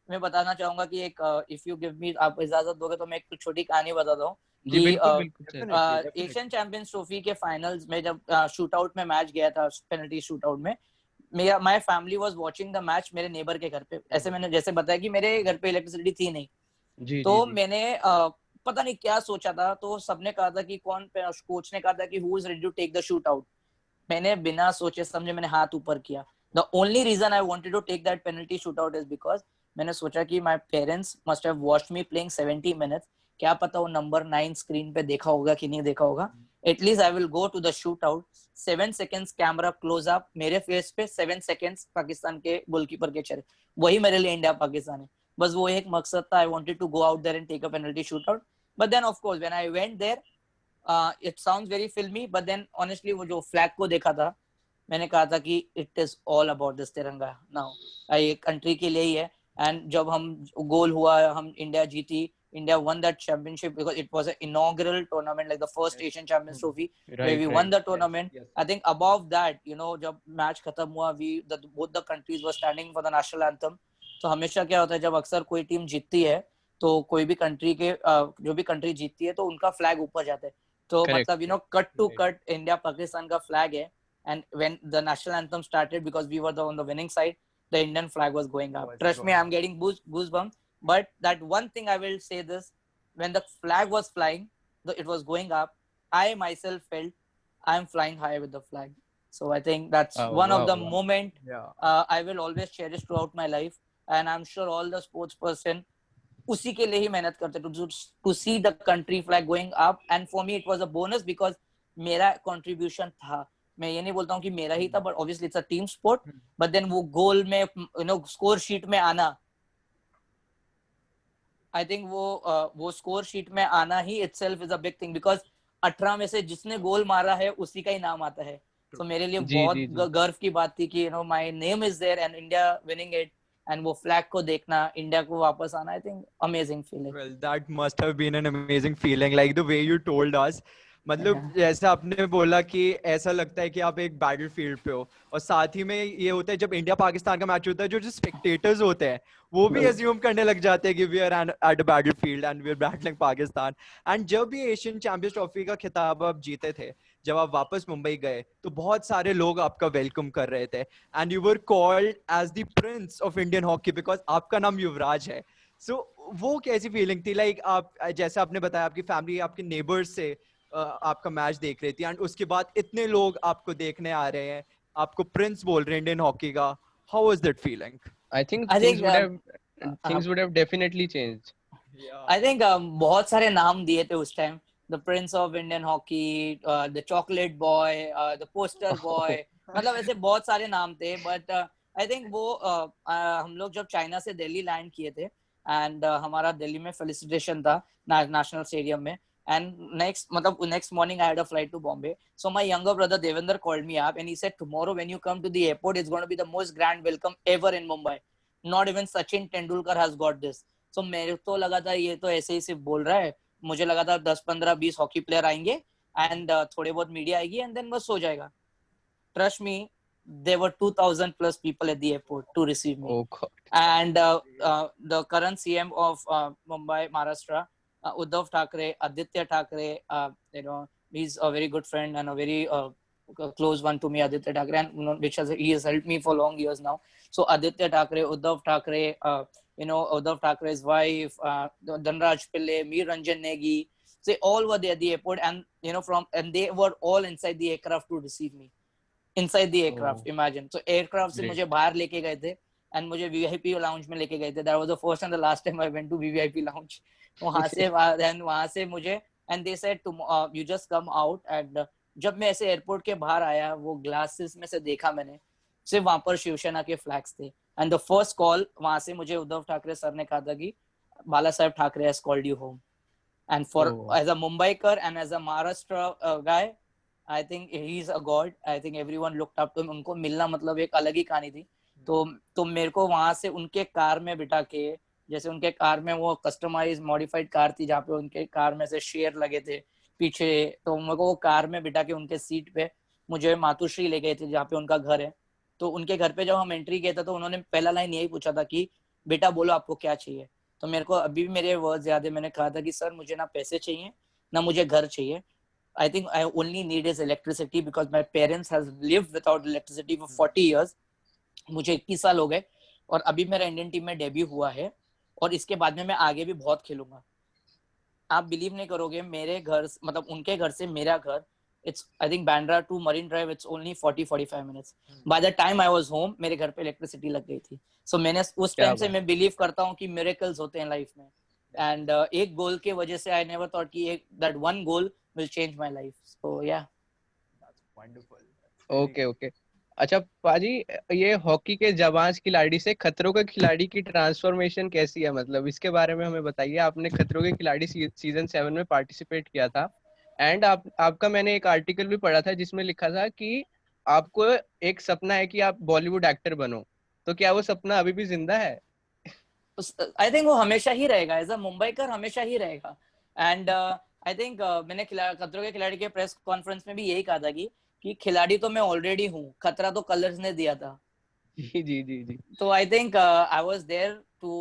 मैं बताना चाहूंगा कि एक if you give me, आप इजाजत दोगे तो मैं एक छोटी कहानी बताता हूँ कि एशियन चैंपियंस ट्रॉफी के फाइनल्स में जब शूट आउट में मैच गया था, पेनल्टी शूट आउट में, my family was watching the match मेरे नेबर के घर पे। ऐसे मैंने जैसे बताया कि मेरे घर पे इलेक्ट्रिसिटी थी नहीं, तो मैंने पता नहीं क्या सोचा था, तो सबने कहा था कि कोच ने कहा था कि who is ready to take the shoot out. मैंने बिना सोचे समझे मैंने हाथ ऊपर किया। The only reason I wanted to take that penalty shoot out is because मैंने सोचा कि my parents must have watched me playing 70 minutes, क्या पता वो नंबर 9 स्क्रीन पे देखा होगा कि नहीं देखा होगा। At least I will go to the shoot out, 7 seconds camera close up मेरे फेस पे, 7 सेकेंड्स पाकिस्तान के गोलकीपर के चेहरे, वही मेरे लिए इंडिया पाकिस्तान है। बस वो एक मकसद था, I wanted to go out there and take a penalty shoot out. But then of course when I went there, it sounds very filmy, but then honestly वो जो फ्लैग को देखा था, मैंने कहा था कि it is all about this तिरंगा now, ये कंट्री के लिए ही है। एंड जब हम गोल हुआ, हम इंडिया जीती, India won that championship because it was an inaugural tournament, like the first Asian Champions Trophy, where we won the tournament. Yes. I think above that, you know, जब match खत्म हुआ, both the countries were standing for the national anthem. तो हमेशा क्या होता है, जब अक्सर कोई टीम जीतती है तो कोई भी कंट्री के जो भी कंट्री जीतती है तो उनका फ्लैग ऊपर जाता है. तो मतलब, you know, cut to cut, India Pakistan का flag है, and when the national anthem started, because we were on the winning side, the Indian flag was going up. Trust me, I'm getting goosebumps. But that one thing I will say this, when the flag was flying, it was going up, I myself felt I'm flying high with the flag. So I think that's one of the moment I will always cherish throughout my life. And I'm sure all the sports person उसी के लिए ही मेहनत करते to see the country flag going up. And for me it was a bonus because मेरा contribution था. मैं ये नहीं बोलता हूँ कि मेरा ही था, but obviously it's a team sport. But then वो goal में, you know, score sheet में आना, I think वो score sheet में आना ही itself is a big thing, because 18 में से जिसने गोल मारा है उसी का ही नाम आता है. तो मेरे लिए बहुत गर्व की बात थी कि, you know, my name is there and India winning it, and वो flag को देखना, India को वापस आना, I think amazing feeling. Well, that must have been an amazing feeling, like the way you told us. मतलब जैसे आपने बोला कि ऐसा लगता है कि आप एक बैटलफील्ड पे हो, और साथ ही में ये होता है जब इंडिया पाकिस्तान का मैच होता है, जो स्पेक्टेटर्स होते हैं वो भी अज्यूम करने लग जाते हैं कि we are at a battlefield and we are battling Pakistan. And जब भी एशियन चैंपियंस ट्रॉफी का खिताब आप जीते थे, जब आप वापस मुंबई गए, तो बहुत सारे लोग आपका वेलकम कर रहे थे, and you were called as the prince of Indian hockey because आपका नाम युवराज है. सो वो कैसी फीलिंग थी? लाइक आप, जैसे आपने बताया, आपकी फैमिली आपके नेबर्स से आपका मैच देख रही थी, एंड उसके बाद इतने लोग आपको देखने आ रहे हैं, आपको प्रिंस बोल रहे हैं इंडियन हॉकी का. How was that feeling? I think things would have definitely changed. I think बहुत सारे नाम दिए थे उस time. The Prince of Indian Hockey, the Chocolate Boy, the Poster Boy, मतलब ऐसे बहुत सारे नाम थे. But I think वो हम लोग जब चाइना से दिल्ली लैंड किए थे, and हमारा दिल्ली में फेलिसिटेशन था नेशनल स्टेडियम में, and next morning I had a flight to Bombay. So my younger brother Devendra called me up and he said, tomorrow when you come to the airport, it's going to be the most grand welcome ever in Mumbai. Not even Sachin Tendulkar has got this. So मेरे तो लगा था ये तो ऐसे ही सिर्फ बोल रहा है. मुझे लगा था 10, 15, 20 हॉकी प्लेयर आएंगे and थोड़े बहुत मीडिया आएगी and then बस हो जाएगा. Trust me, there were 2,000 plus people at the airport to receive me. Oh God. And the current CM of Mumbai, Maharashtra, Uddhav Thackeray, Aditya Thackeray, you know, he's a very good friend and a very close one to me, Aditya Thackeray, and you know, he has helped me for long years now. So Aditya Thackeray, Uddhav Thackeray, you know, Uddhav Thackeray's wife, Dhanraj Pillai, Mir Ranjan Negi, they all were there at the airport, and you know, and they were all inside the aircraft to receive me. Inside the aircraft, imagine. So aircraft से मुझे बाहर लेके गए थे, and मुझे VIP lounge में लेके गए थे. That was the first and the last time I went to VIP lounge. वहाँ से मुझे, and they said you just come out. And जब मैं ऐसे एयरपोर्ट के बाहर आया, वो ग्लासेस में से देखा मैंने, सिर्फ वहाँ पर शिवसेना के फ्लैग्स थे. And the first call वहाँ से मुझे उद्धव ठाकरे सर ने कहा था कि बाला साहेब Thackeray has called you home. And for as a Mumbaikar and as a Maharashtra guy, I think he's a god. I think everyone looked up to him. उनको मिलना मतलब एक अलग ही कहानी थी. तो मेरे को वहाँ से उनके कार में बिठा के, जैसे उनके कार में वो कस्टमाइज मॉडिफाइड कार थी जहाँ पे उनके कार में से शेयर लगे थे पीछे, तो मेरे को वो कार में बिठा के उनके सीट पे मुझे मातुश्री ले गए थे जहाँ पे उनका घर है. तो उनके घर पे जब हम एंट्री किया था तो उन्होंने पहला लाइन यही पूछा था कि बेटा बोलो आपको क्या चाहिए. तो मेरे को अभी भी मेरे वर्ड्स याद है. मैंने कहा था कि सर मुझे ना पैसे चाहिए ना मुझे घर चाहिए. I think I only need is electricity because my parents has lived without electricity for 40 years. मुझे 21 साल हो गए और अभी मेरा इंडियन टीम में डेब्यू हुआ है, और इसके बाद में मैं आगे भी बहुत खेलूंगा. आप बिलीव नहीं करोगे, मेरे घर मतलब उनके घर से मेरा घर, it's I think Bandra to Marine Drive, it's only 40-45 minutes. By the time I was home, मेरे घर पे इलेक्ट्रिसिटी लग गई थी. So मैंने उस टाइम से मैं बिलीव करता हूँ कि मिरेकल्स होते हैं लाइफ में. And एक गोल के वजह से I never thought कि that one goal will change my life. So yeah. That's wonderful. Okay. अच्छा पाजी, ये हॉकी के जाबाज खिलाड़ी से खतरों के खिलाड़ी की ट्रांसफॉर्मेशन कैसी है, मतलब इसके बारे में हमें बताइए. आपने खतरों के खिलाड़ी सीजन 7 में पार्टिसिपेट किया था, एंड आपका मैंने एक आर्टिकल भी पढ़ा था जिसमें लिखा था कि आपको एक सपना है कि आप बॉलीवुड एक्टर बनो. तो क्या वो सपना अभी भी जिंदा है? आई थिंक वो हमेशा ही रहेगा, एज अ मुंबईकर हमेशा ही रहेगा. एंड आई थिंक मैंने खतरों के खिलाड़ी के प्रेस कॉन्फ्रेंस में भी यही कहा था कि खिलाड़ी तो मैं ऑलरेडी हूँ, खतरा तो कलर्स ने दिया था. जी जी जी जी. So I think I was there to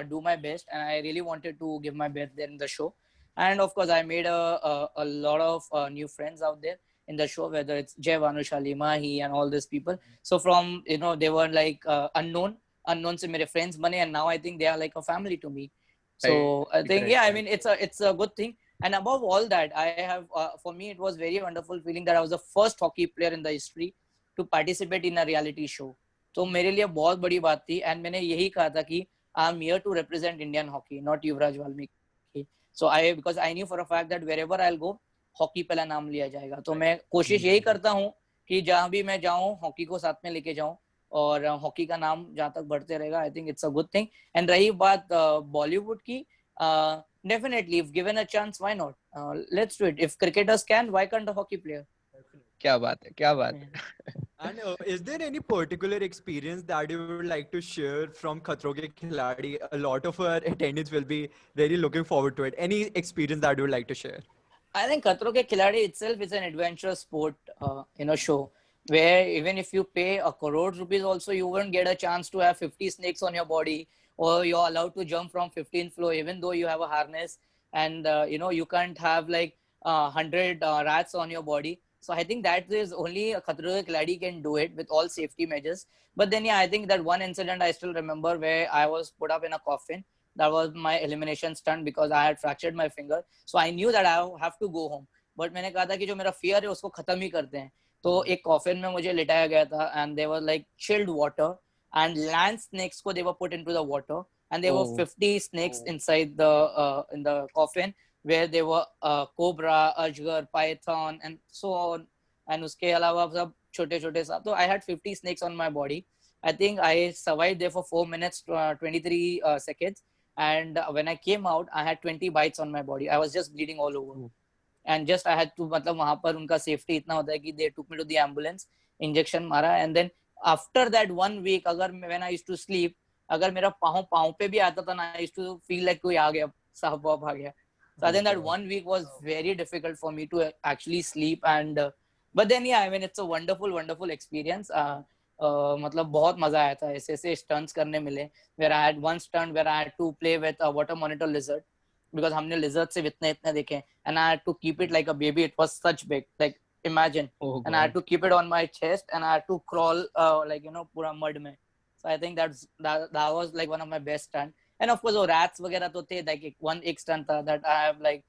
do my best, and I really wanted to give my best there in the show. And of course, I made a lot of new friends out there in the show, whether it's Jay Vanushali, Mahi, and all these people. So from they were like unknown to my friends, money, and now I think they are like a family to me. So I think Right, I right. mean it's a good thing. And above all that, I have for me it was very wonderful feeling that I was the first hockey player in the history to participate in a reality show. तो मेरे लिए बहुत बड़ी बात थी. And मैंने यही कहा था कि I am here to represent Indian hockey, not Yuvraj Valmiki. So I because I knew for a fact that wherever I will go, hockey पहला नाम लिया जाएगा. तो मैं कोशिश यही करता हूँ कि जहां भी मैं जाऊं हॉकी को साथ में लेके जाऊं, और हॉकी का नाम जहां तक बढ़ते रहेगा. आई think it's a good thing. And रही बात बॉलीवुड की, definitely if given a chance, why not, let's do it. If cricketers can, why can't a hockey player? क्या बात है, क्या बात है. And is there any particular experience that you would like to share from Khatron Ke Khiladi? A lot of our attendants will be really looking forward to it. Any experience that you would like to share? I think Khatron Ke Khiladi itself is an adventure sport, show where even if you pay a crore rupees also, you won't get a chance to have 50 snakes on your body, or you're allowed to jump from 15th floor even though you have a harness, and you can't have like 100 rats on your body. So I think that is only a Khatron Ke Khiladi can do it with all safety measures. But then I think that one incident I still remember where I was put up in a coffin. That was my elimination stunt because I had fractured my finger. So I knew that I have to go home. But मैंने कहा था कि जो मेरा fear है उसको खत्म ही करते हैं. तो एक coffin में मुझे लिटाया गया था, and there was like chilled water, and land snakes को they were put into the water, and there were 50 snakes inside the in the coffin, where there were cobra, ajgar, python, and so on. And उसके अलावा सब छोटे छोटे सा. तो I had 50 snakes on my body. I think I survived there for 4 minutes 23 seconds. And when I came out, I had 20 bites on my body. I was just bleeding all over. And just I had to, मतलब वहां पर उनका safety इतना होता है कि they took me to the ambulance, injection मारा, and then after that 1 week, अगर when I used to sleep, अगर मेरा पाँव पे भी आता था ना, I used to feel like कोई आ गया, साहब वाप आ गया. So I think that 1 week was very difficult for me to actually sleep. And but then I mean it's a wonderful experience. मतलब बहुत मजा आया था. ऐसे stunts करने मिले, where I had one stunt where I had to play with a water monitor lizard, because हमने lizard से इतने देखे, and I had to keep it like a baby. It was such big, like imagine. And I had to keep it on my chest, and I had to crawl पूरा mud में. So I think that was like one of my best stunts. And of course वो rats वगैरह तो थे, like एक stunt था that I have like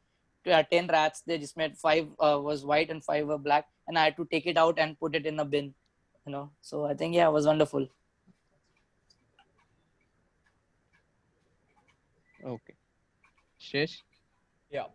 10 rats थे जिसमें 5 was white and 5 were black, and I had to take it out and put it in a bin, so I think it was wonderful. Okay. Shesh? Yeah.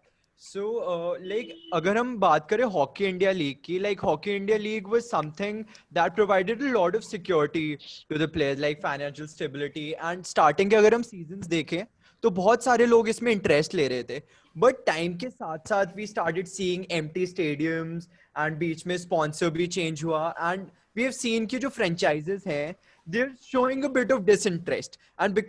So, like, अगर हम बात करें Hockey India League की, like Hockey India League was something that provided a lot of security to the players, like financial stability. And starting के अगर हम seasons देखें, तो बहुत सारे लोग इसमें interest ले रहे थे. But time के साथ साथ we started seeing empty stadiums, and बीच में sponsor भी change हुआ, and we have seen कि जो franchises हैं, they're showing a bit of disinterest, and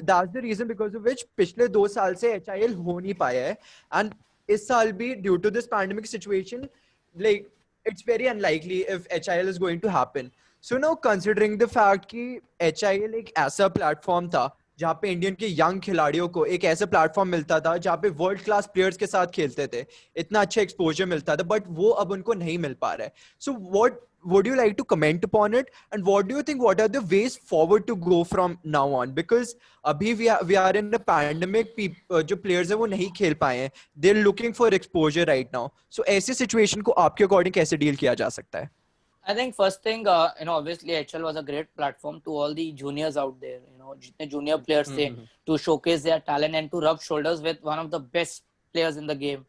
that's the reason because of which पिछले 2 साल से HIL हो नहीं पाया है. And इस साल भी due to this pandemic situation, like it's very unlikely if HIL is going to happen. So now considering the fact कि HIL एक ऐसा platform था जहाँ पे इंडियन के यंग खिलाड़ियों को एक ऐसा प्लेटफॉर्म मिलता था जहाँ पे वर्ल्ड क्लास प्लेयर्स के साथ खेलते थे, इतना अच्छा एक्सपोजर मिलता था, बट वो अब उनको नहीं मिल पा रहा है. So what would you like to comment upon it, and what do you think, what are the ways forward to go from now on? Because abhi we are in a pandemic, जो players है वो नहीं खेल पाए हैं, they're looking for exposure right now. So ऐसे situation को आपके according कैसे deal किया जा सकता है? I think first thing, obviously HL was a great platform to all the juniors out there, जितने junior players थे, to showcase their talent and to rub shoulders with one of the best players in the game,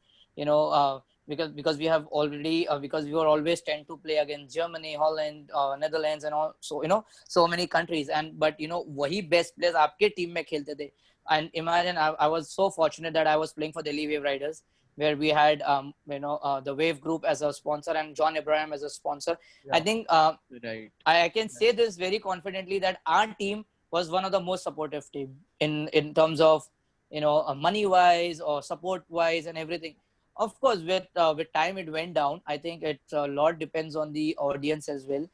because we have already, because we were always tend to play against Germany, Holland, Netherlands, and all, so so many countries, and but वही best players आपके team में खेलते थे. And imagine I was so fortunate that I was playing for Delhi Wave Riders, where we had the Wave Group as a sponsor and John Abraham as a sponsor. I think Right. I can say this very confidently that our team was one of the most supportive team in terms of money wise or support wise and everything. Of course, with time it went down. I think it a lot depends on the audience as well,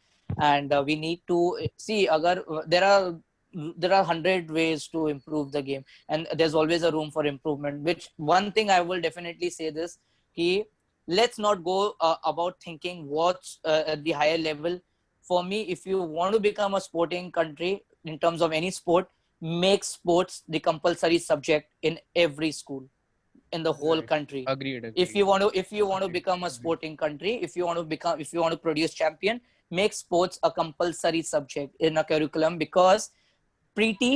and we need to see. Agar there are 100 ways to improve the game, and there's always a room for improvement. Which one thing I will definitely say this: he let's not go about thinking what's at the higher level. For me, if you want to become a sporting country in terms of any sport, make sports the compulsory subject in every school in the whole Right. country. Agreed. If you want to Agreed. become a sporting country, if you want to produce champion, make sports a compulsory subject in a curriculum, because pre-T,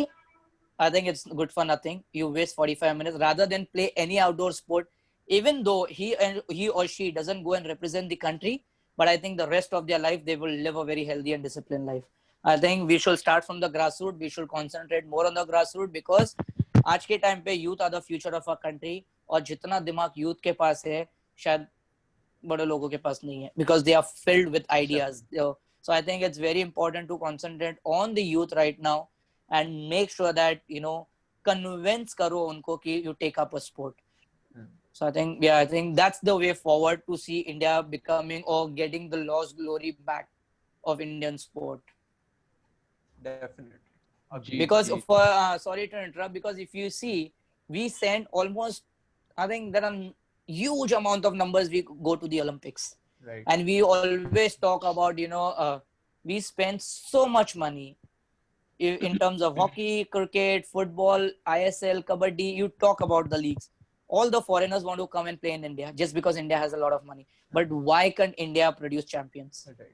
I think it's good for nothing. You waste 45 minutes rather than play any outdoor sport, even though he or she doesn't go and represent the country. But I think the rest of their life, they will live a very healthy and disciplined life. I think we should start from the grassroots. We should concentrate more on the grassroots, because आज के time पे youth are the future of our country. और जितना दिमाग youth के पास है, शायद बड़े लोगों के पास नहीं है, because they are filled with ideas. So I think it's very important to concentrate on the youth right now and make sure that convince karo unko ki you take up a sport. So I think that's the way forward to see India becoming or getting the lost glory back of Indian sport. Definitely. Because for sorry to interrupt, because if you see, we send almost, I think there are huge amount of numbers we go to the Olympics. Right. And we always talk about we spend so much money in terms of hockey, cricket, football, ISL, kabaddi. You talk about the leagues, all the foreigners want to come and play in India just because India has a lot of money. But why can't India produce champions? Right.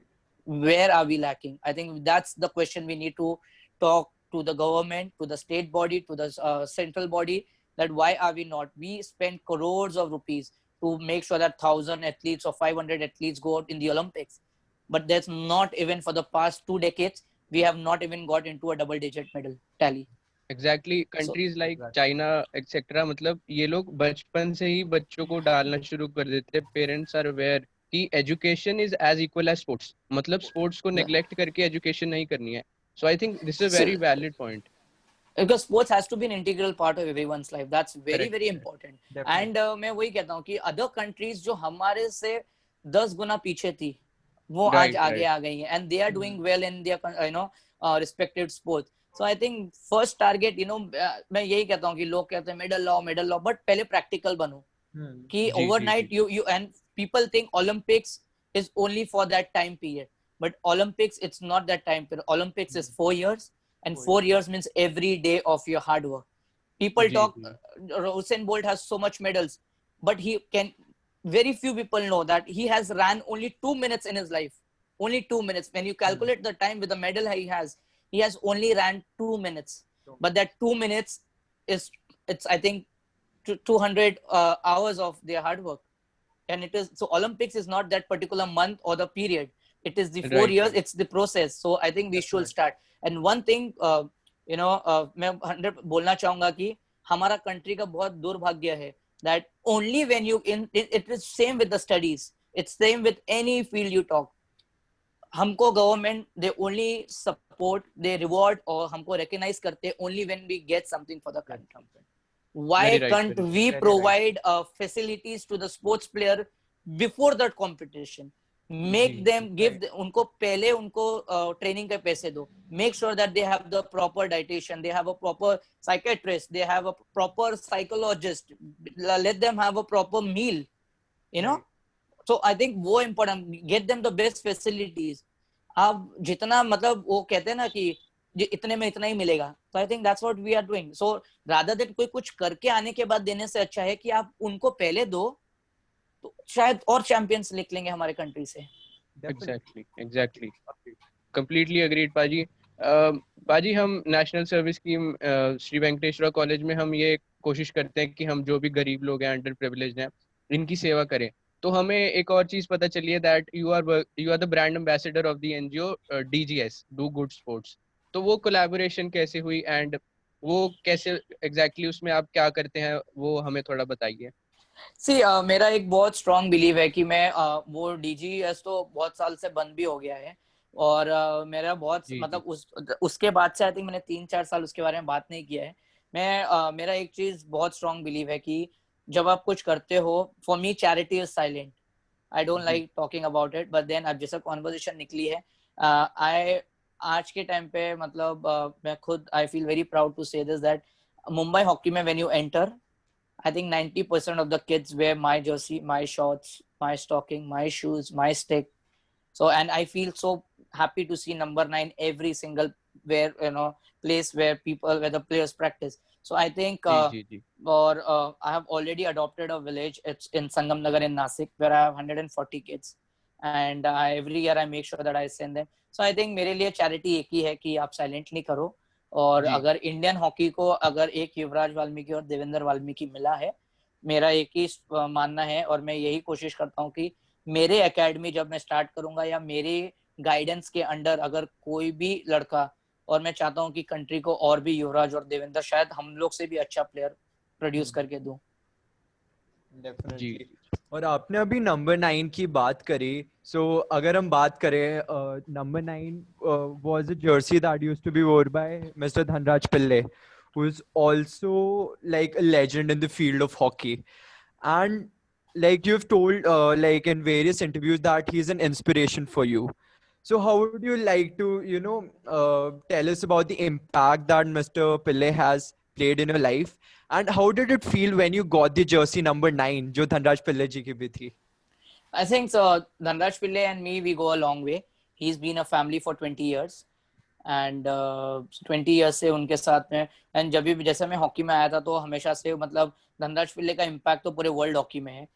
Where are we lacking? I think that's the question we need to talk to the government, to the state body, to the central body, that why are we not? We spend crores of rupees to make sure that 1,000 athletes or 500 athletes go out in the Olympics. But that's not even for the past 2 decades. We have not even got into a double-digit medal tally. Exactly countries like China etcetera, मतलब ये लोग बचपन से ही बच्चों को डालना शुरू कर देते हैं. पेरेंट्स आर अवेयर कि education is as equal as sports, मतलब स्पोर्ट्स को नेग्लेक्ट करके एजुकेशन नहीं करनी है. So I think this is a very valid point. Because sports has to be an integral part of everyone's life. That's very Correct. very important. Definitely. And मैं वही कहता हूँ कि other countries जो हमारे से 10 गुना पीछे थी, वो Right, आज आगे आ गई हैं, and they are doing well in their respected sports. So I think first target, मैं यही कहता हूँ कि लोग कहते हैं medal लाओ, but पहले practical बनो. कि overnight you and people think Olympics is only for that time period, but Olympics, it's not that time period. Olympics is 4 years, and 4 years means every day of your hard work. People talk Usain Bolt has so much medals, but very few people know that he has ran only 2 minutes in his life. Only 2 minutes. When you calculate the time with the medal he has only ran 2 minutes. But that 2 minutes it's I think 200 hours of their hard work. And it is, so Olympics is not that particular month or the period. It is the 4 years, it's the process. So I think we should start. And one thing, मैं 100 बोलना चाहूंगा कि हमारा country का बहुत दुर्भाग्य है that only when it is same with the studies, it's same with any field you talk. हमको government, they only support, they reward और हमको recognize करते only when we get something for the country. Why can't we provide facilities to the sports player before that competition? Make them उनको पहले उनको training के पैसे दो. Make sure that they have the proper dietitian, they have a proper psychiatrist, they have a proper psychologist. Let them have a proper meal. So I think वो important. Get them the best facilities. आप जितना मतलब वो कहते हैं ना कि इतने में इतना ही मिलेगा. So I think that's what we are doing. So rather than कोई कुछ करके आने के बाद देने से अच्छा है कि आप उनको पहले दो, तो शायद और चैंपियंस लिख लेंगे हमारे कंट्री से. एग्जैक्टली कंप्लीटली अग्रीड पाजी. पाजी हम national service scheme Shri Venkateshwara college में हम ये कोशिश करते हैं कि हम जो भी गरीब लोग हैं, अंडर प्रिविलेज्ड हैं, इनकी सेवा करें. तो हमें एक और चीज पता चली है that you are the brand ambassador of the NGO DGS, do good sports. तो वो कोलैबोरेशन कैसे हुई एंड वो कैसे एग्जैक्टली उसमें आप क्या करते हैं, वो हमें थोड़ा बताइए. मेरा एक बहुत स्ट्रॉन्ग बिलीव है कि मैं वो DGS तो बहुत साल से बंद भी हो गया है, और मेरा बहुत जी, मतलब उसके बाद से आई थिंक मैंने 3-4 साल उसके बारे में बात नहीं किया है। मेरा एक चीज बहुत स्ट्रांग बिलीव है कि जब आप कुछ करते हो, for me charity is silent. I don't जी, like talking about it, but then अब जैसा कॉन्वर्सेशन निकली है, आई आज के टाइम पे मतलब मैं खुद I feel very proud to say this that Mumbai hockey में when you enter, I think 90% of the kids wear my jersey, my shorts, my stocking, my shoes, my stick. So, and I feel so happy to see number 9 every single place where the players practice. So I think, जी, जी, जी, or I have already adopted a village. It's in Sangam Nagar in Nasik, where I have 140 kids, and every year I make sure that I send them. So I think मेरे लिए charity एक ही है कि आप silent नहीं करो, और जी, अगर इंडियन हॉकी को अगर एक युवराज वाल्मीकि और देवेंद्र वाल्मीकि मिला है, मेरा एक ही मानना है, और मैं यही कोशिश करता हूँ कि मेरे एकेडमी जब मैं स्टार्ट करूंगा या मेरे गाइडेंस के अंडर अगर कोई भी लड़का, और मैं चाहता हूँ कि कंट्री को और भी युवराज और देवेंद्र शायद हम लोग से भी अच्छा प्लेयर प्रोड्यूस करके दूं। जी, डेफिनेटली। और आपने अभी नंबर 9 की बात करी, सो अगर हम बात करें, number 9 was a jersey that used to be worn by mister Dhanraj Pillay, who is also like a legend in the field of hockey. And like you've told like in various interviews that he's an inspiration for you. So how would you like to tell us about the impact that Mr. Pillai has played in your life, and how did it feel when you got the jersey number 9 जो धनराज पिल्ले जी की भी थी? I think so, Dhanraj Pillai and me, we go a long way. He's been a family for 20 years. And 20 years से उनके साथ में, and जब भी जैसे मैं हॉकी में आया था तो हमेशा से मतलब धनराज पिल्ले का इम्पैक्ट तो पूरे वर्ल्ड हॉकी में है,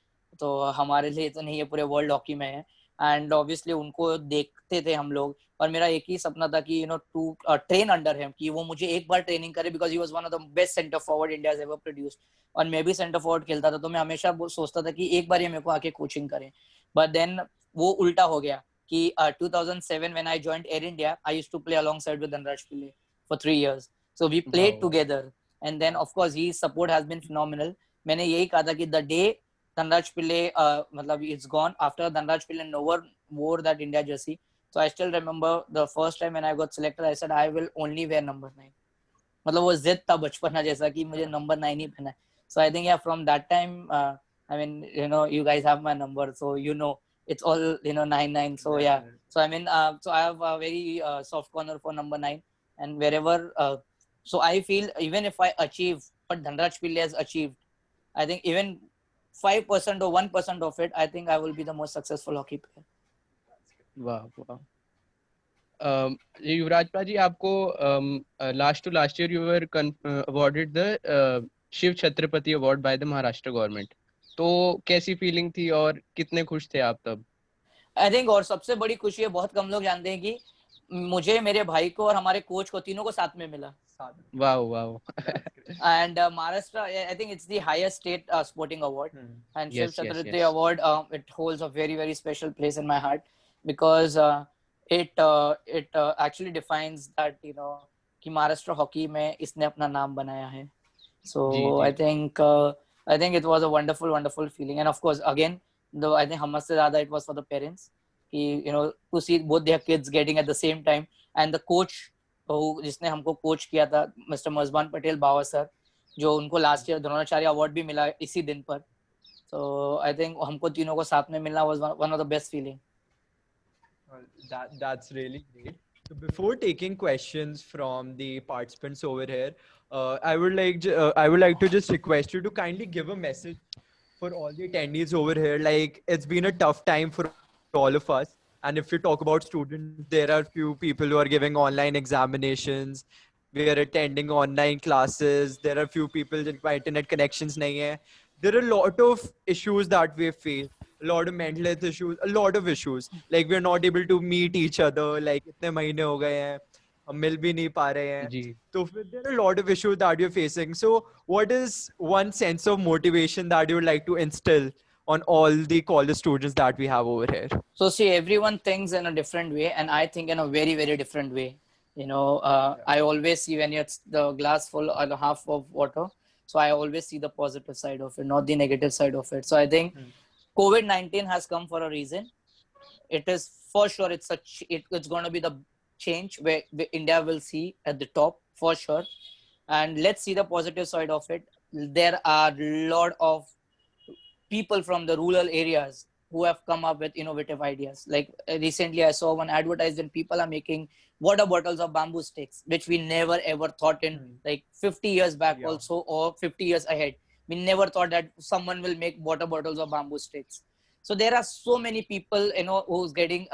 तो हमारे लिए तो नहीं है, पूरे वर्ल्ड हॉकी में है। एंड ऑब्वियसली उनको देखते थे हम लोग, और मेरा एक ही सपना था कि टू ट्रेन अंडर हिम, कि वो मुझे एक बार ट्रेनिंग करे, because he was one of the best centre forward India has ever produced. और मैं भी सेंटर फॉरवर्ड खेलता था, तो मैं हमेशा सोचता था कि एक बार ये मेरे को आके कोचिंग करे। बट देन वो उल्टा हो गया कि 2007 when I joined Air India, I used to play alongside with Dhanraj Pillai for 3 years. So we played wow, together, and then of course his support has been phenomenal. मैंने यही कहा था कि the day Dhanraj Pillai मतलब it's gone, after Dhanraj Pillai no one wore that India jersey. So I still remember the first time when I got selected, I said I will only wear number 9. मतलब वो जिद था बचपना जैसा कि मुझे number 9 ही पहना है. So I think yeah, from that time, I mean you guys have my number, so it's all 9-9. So yeah, so I mean so I have a very soft corner for number 9, and wherever so I feel even if I achieve what Dhanraj Pillai has achieved, I think even 5% or 1% of it, I think I will be the most successful hockey player. वाह, वाह। युवराज जी, आपको last to last year you were awarded the Shiv Chhatrapati award by the Maharashtra government, तो कैसी feeling थी और कितने खुश थे आप तब? आई थिंक, और सबसे बड़ी खुशी है, बहुत कम लोग जानते हैं कि मुझे, मेरे भाई को और हमारे कोच को, तीनों को साथ में मिला। वाह, वाह। And Maharashtra, I think it's the highest state sporting award. And Shiv Yes, yes, Chhatrapati yes. Award, it holds a very, very special place in my heart, because it actually defines that कि Maharashtra hockey में इसने अपना नाम बनाया है. So ji, ji, I think it was a wonderful, wonderful feeling. And of course, again, though I think हमसे ज़्यादा it was for the parents, कि to see both their kids getting at the same time, and the coach जिसने हमको coach किया था, mister मजबान Patel बावा sir, जो उनको last year Dronacharya award भी मिला इसी दिन पर. So I think हमको तीनों को साथ में मिलना was one of the best feeling. That's really great. So before taking questions from the participants over here, I would like to just request you to kindly give a message for all the attendees over here. Like, it's been a tough time for all of us. And if you talk about students, there are few people who are giving online examinations. We are attending online classes. There are few people जिनका internet connections नहीं है. There are a lot of issues that we face. A lot of mental health issues. A lot of issues. Like, we are not able to meet each other. Like, इतने महीने हो गए हैं, हम मिल भी नहीं पा रहे हैं. जी। So there are a lot of issues that you're facing. So what is one sense of motivation that you would like to instill on all the college students that we have over here? So see, everyone thinks in a different way, and I think in a very, very different way. I always see when it's the glass full or the half of water. So I always see the positive side of it, not the negative side of it. So I think COVID-19 has come for a reason. it is for sure. It's going to be the change where India will see at the top for sure. And let's see the positive side of it. There are a lot of people from the rural areas who have come up with innovative ideas. Like recently I saw one advertisement, people are making water bottles of bamboo sticks, which we never ever thought in like 50 years back also, or 50 years ahead. We never thought that someone will make water bottles of bamboo sticks. So there are so many people, who's getting,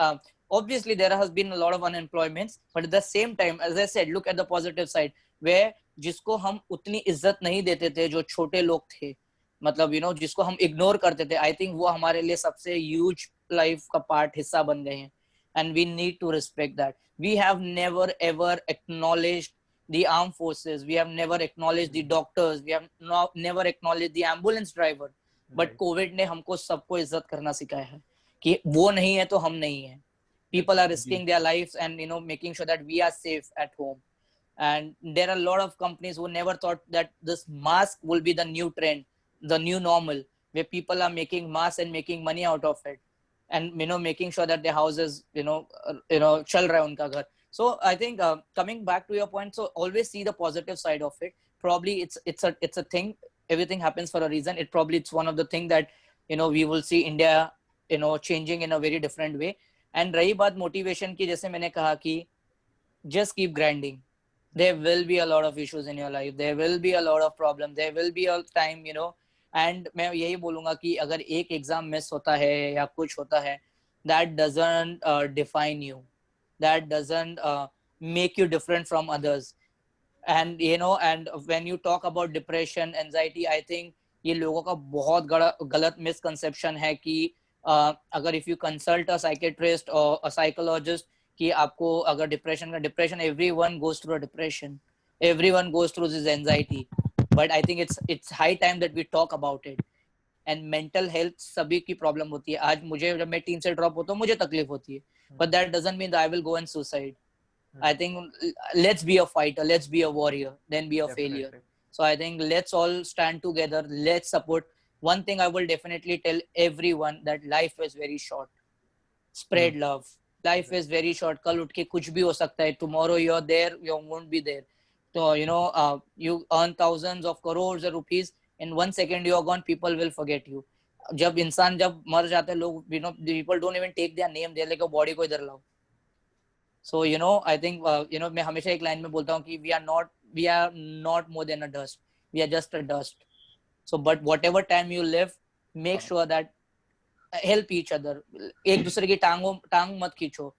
obviously there has been a lot of unemployments, but at the same time, as I said, look at the positive side, where जिसको हम उतनी इज्जत नहीं देते थे, जो छोटे लोग थे, मतलब जिसको हम इग्नोर करते थे, आई थिंक वो हमारे लिए सबसे ह्यूज लाइफ का पार्ट हिस्सा बन गए हैं. And we need to respect that. We have never ever acknowledged the armed forces. We have never acknowledged the doctors. We have never acknowledged the ambulance driver. But COVID ने हमको सबको इज्जत करना सिखाया है कि वो नहीं है तो हम नहीं है. People are risking their lives and making sure that we are safe at home. And there are a lot of companies who never thought that this mask will be the new trend, the new normal, where people are making masks and making money out of it, and making sure that their houses chal raha hai unka ghar. So I think coming back to your point, so always see the positive side of it. Probably it's a thing. Everything happens for a reason. It's one of the thing that we will see India changing in a very different way. And rahi baat motivation ki, jaise maine kaha ki just keep grinding. There will be a lot of issues in your life. There will be a lot of problems. There will be a time, and मैं यही बोलूंगा कि अगर एक exam miss होता है या कुछ होता है, that doesn't define you. That doesn't make you different from others. And and when you talk about depression, anxiety, I think ये लोगों का बहुत गलत misconception है कि अगर if you consult a psychiatrist or a psychologist कि आपको अगर depression, everyone goes through a depression, everyone goes through this anxiety, but I think it's high time that we talk about it. And mental health सभी की problem होती है. आज मुझे जब मैं टीम से ड्रॉप होता हूँ मुझे तकलीफ होती है, but that doesn't mean that I will go and suicide. I think let's be a fighter, let's be a warrior, then be a failure. So I think let's all stand together, let's support. One thing I will definitely tell everyone, that life is very short. Spread love. Life is very short. कल उठ के कुछ भी हो सकता है. Tomorrow you're there, you won't be there. So you earn thousands of crores of rupees, in 1 second you are gone. People will forget you. जब इंसान जब मर जाते हैं लोग, people don't even take their name. They're like, body को इधर लाओ. So I think मैं हमेशा एक लाइन में बोलता हूँ कि we are not more than a dust. We are just a dust. So but whatever time you live, make sure that help each other. एक दूसरे की टांग मत खींचो.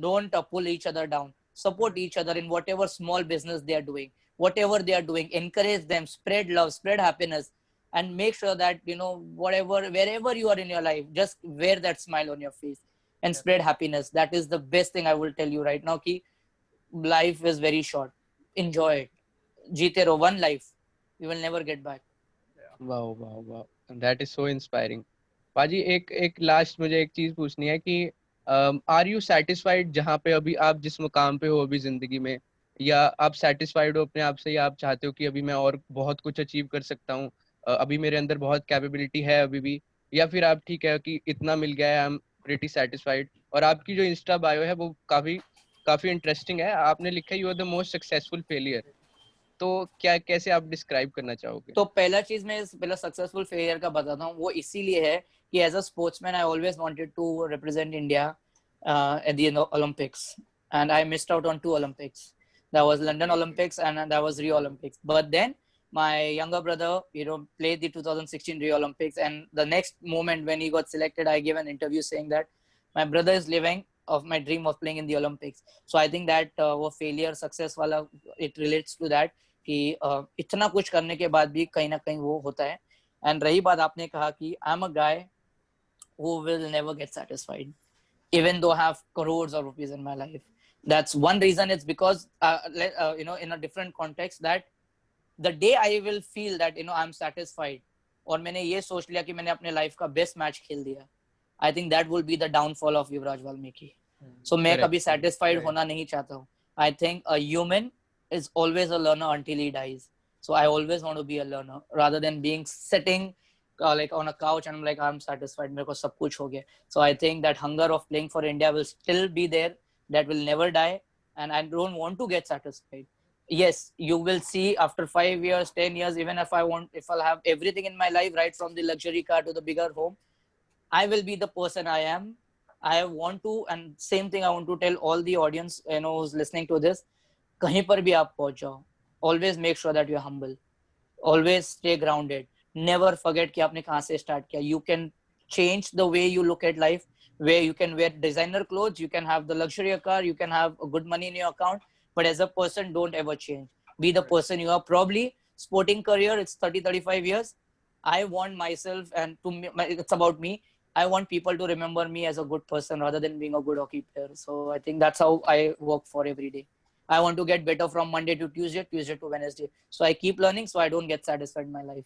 Don't pull each other down. Support each other in whatever small business they are doing. Whatever they are doing, encourage them, spread love, spread happiness, and make sure that wherever you are in your life, just wear that smile on your face and spread happiness. That is the best thing I will tell you right now. Ki life is very short. Enjoy it. Jeete raho. One life. You will never get back. Wow. That is so inspiring. पाजी एक last मुझे एक चीज पूछनी है कि are you satisfied जहाँ पे अभी आप जिस मुकाम पे हो अभी जिंदगी में, या आप सेटिस्फाइड हो अपने आप से, या आप चाहते हो कि अभी मैं और बहुत कुछ अचीव कर सकता हूँ, अभी मेरे अंदर बहुत कैपेबिलिटी है अभी भी, या फिर आप ठीक है कि इतना मिल गया है, आई एम प्रीटी सेटिस्फाइड? और आपकी जो इंस्टा बायो है वो काफी इंटरेस्टिंग है. आपने लिखा है you are the most successful failure. तो कैसे आप डिस्क्राइब करना चाहोगे? तो पहला चीज मैं पहला सक्सेसफुल फेलियर का बताता हूँ. वो इसीलिए है कि as a sportsman I always wanted to represent India at the Olympics, and I missed out on 2 Olympics. That was London Olympics and that was Rio Olympics. But then my younger brother played the 2016 Rio Olympics, and the next moment when he got selected, I gave an interview saying that my brother is living of my dream of playing in the Olympics. So I think that वो failure success वाला it relates to that कि इतना कुछ करने के बाद भी कहीं ना कहीं वो होता है. And रही बात आपने कहा कि I'm a guy who will never get satisfied, even though I have crores of rupees in my life. That's one reason. It's because in a different context, that the day I will feel that I'm satisfied और मैंने ये सोच लिया कि मैंने अपने life का best match खेल दिया, I think that will be the downfall of Yuvraj Valmiki. So मैं कभी satisfied होना नहीं चाहता हूँ. I think a human is always a learner until he dies. So I always want to be a learner rather than being sitting like on a couch and I'm like, I'm satisfied, मेरे को सब कुछ हो गया. So I think that hunger of playing for India will still be there, that will never die, and I don't want to get satisfied. Yes, you will see after 5 years, 10 years, even if I'll have everything in my life, right from the luxury car to the bigger home, I will be the person I am. I want to, and same thing I want to tell all the audience, who's listening to this, कहीं पर भी आप पहुंच जाओ, always make sure that you're humble. Always stay grounded. Never forget कि आपने कहाँ से start किया. You can change the way you look at life, where you can wear designer clothes, you can have the luxury car, you can have a good money in your account, but as a person, don't ever change. Be the person you are. Probably sporting career, it's 30, 35 years. I want myself, and it's about me. I want people to remember me as a good person rather than being a good hockey player. So I think that's how I work for every day. I want to get better from Monday to Tuesday, Tuesday to Wednesday. So I keep learning so I don't get satisfied in my life.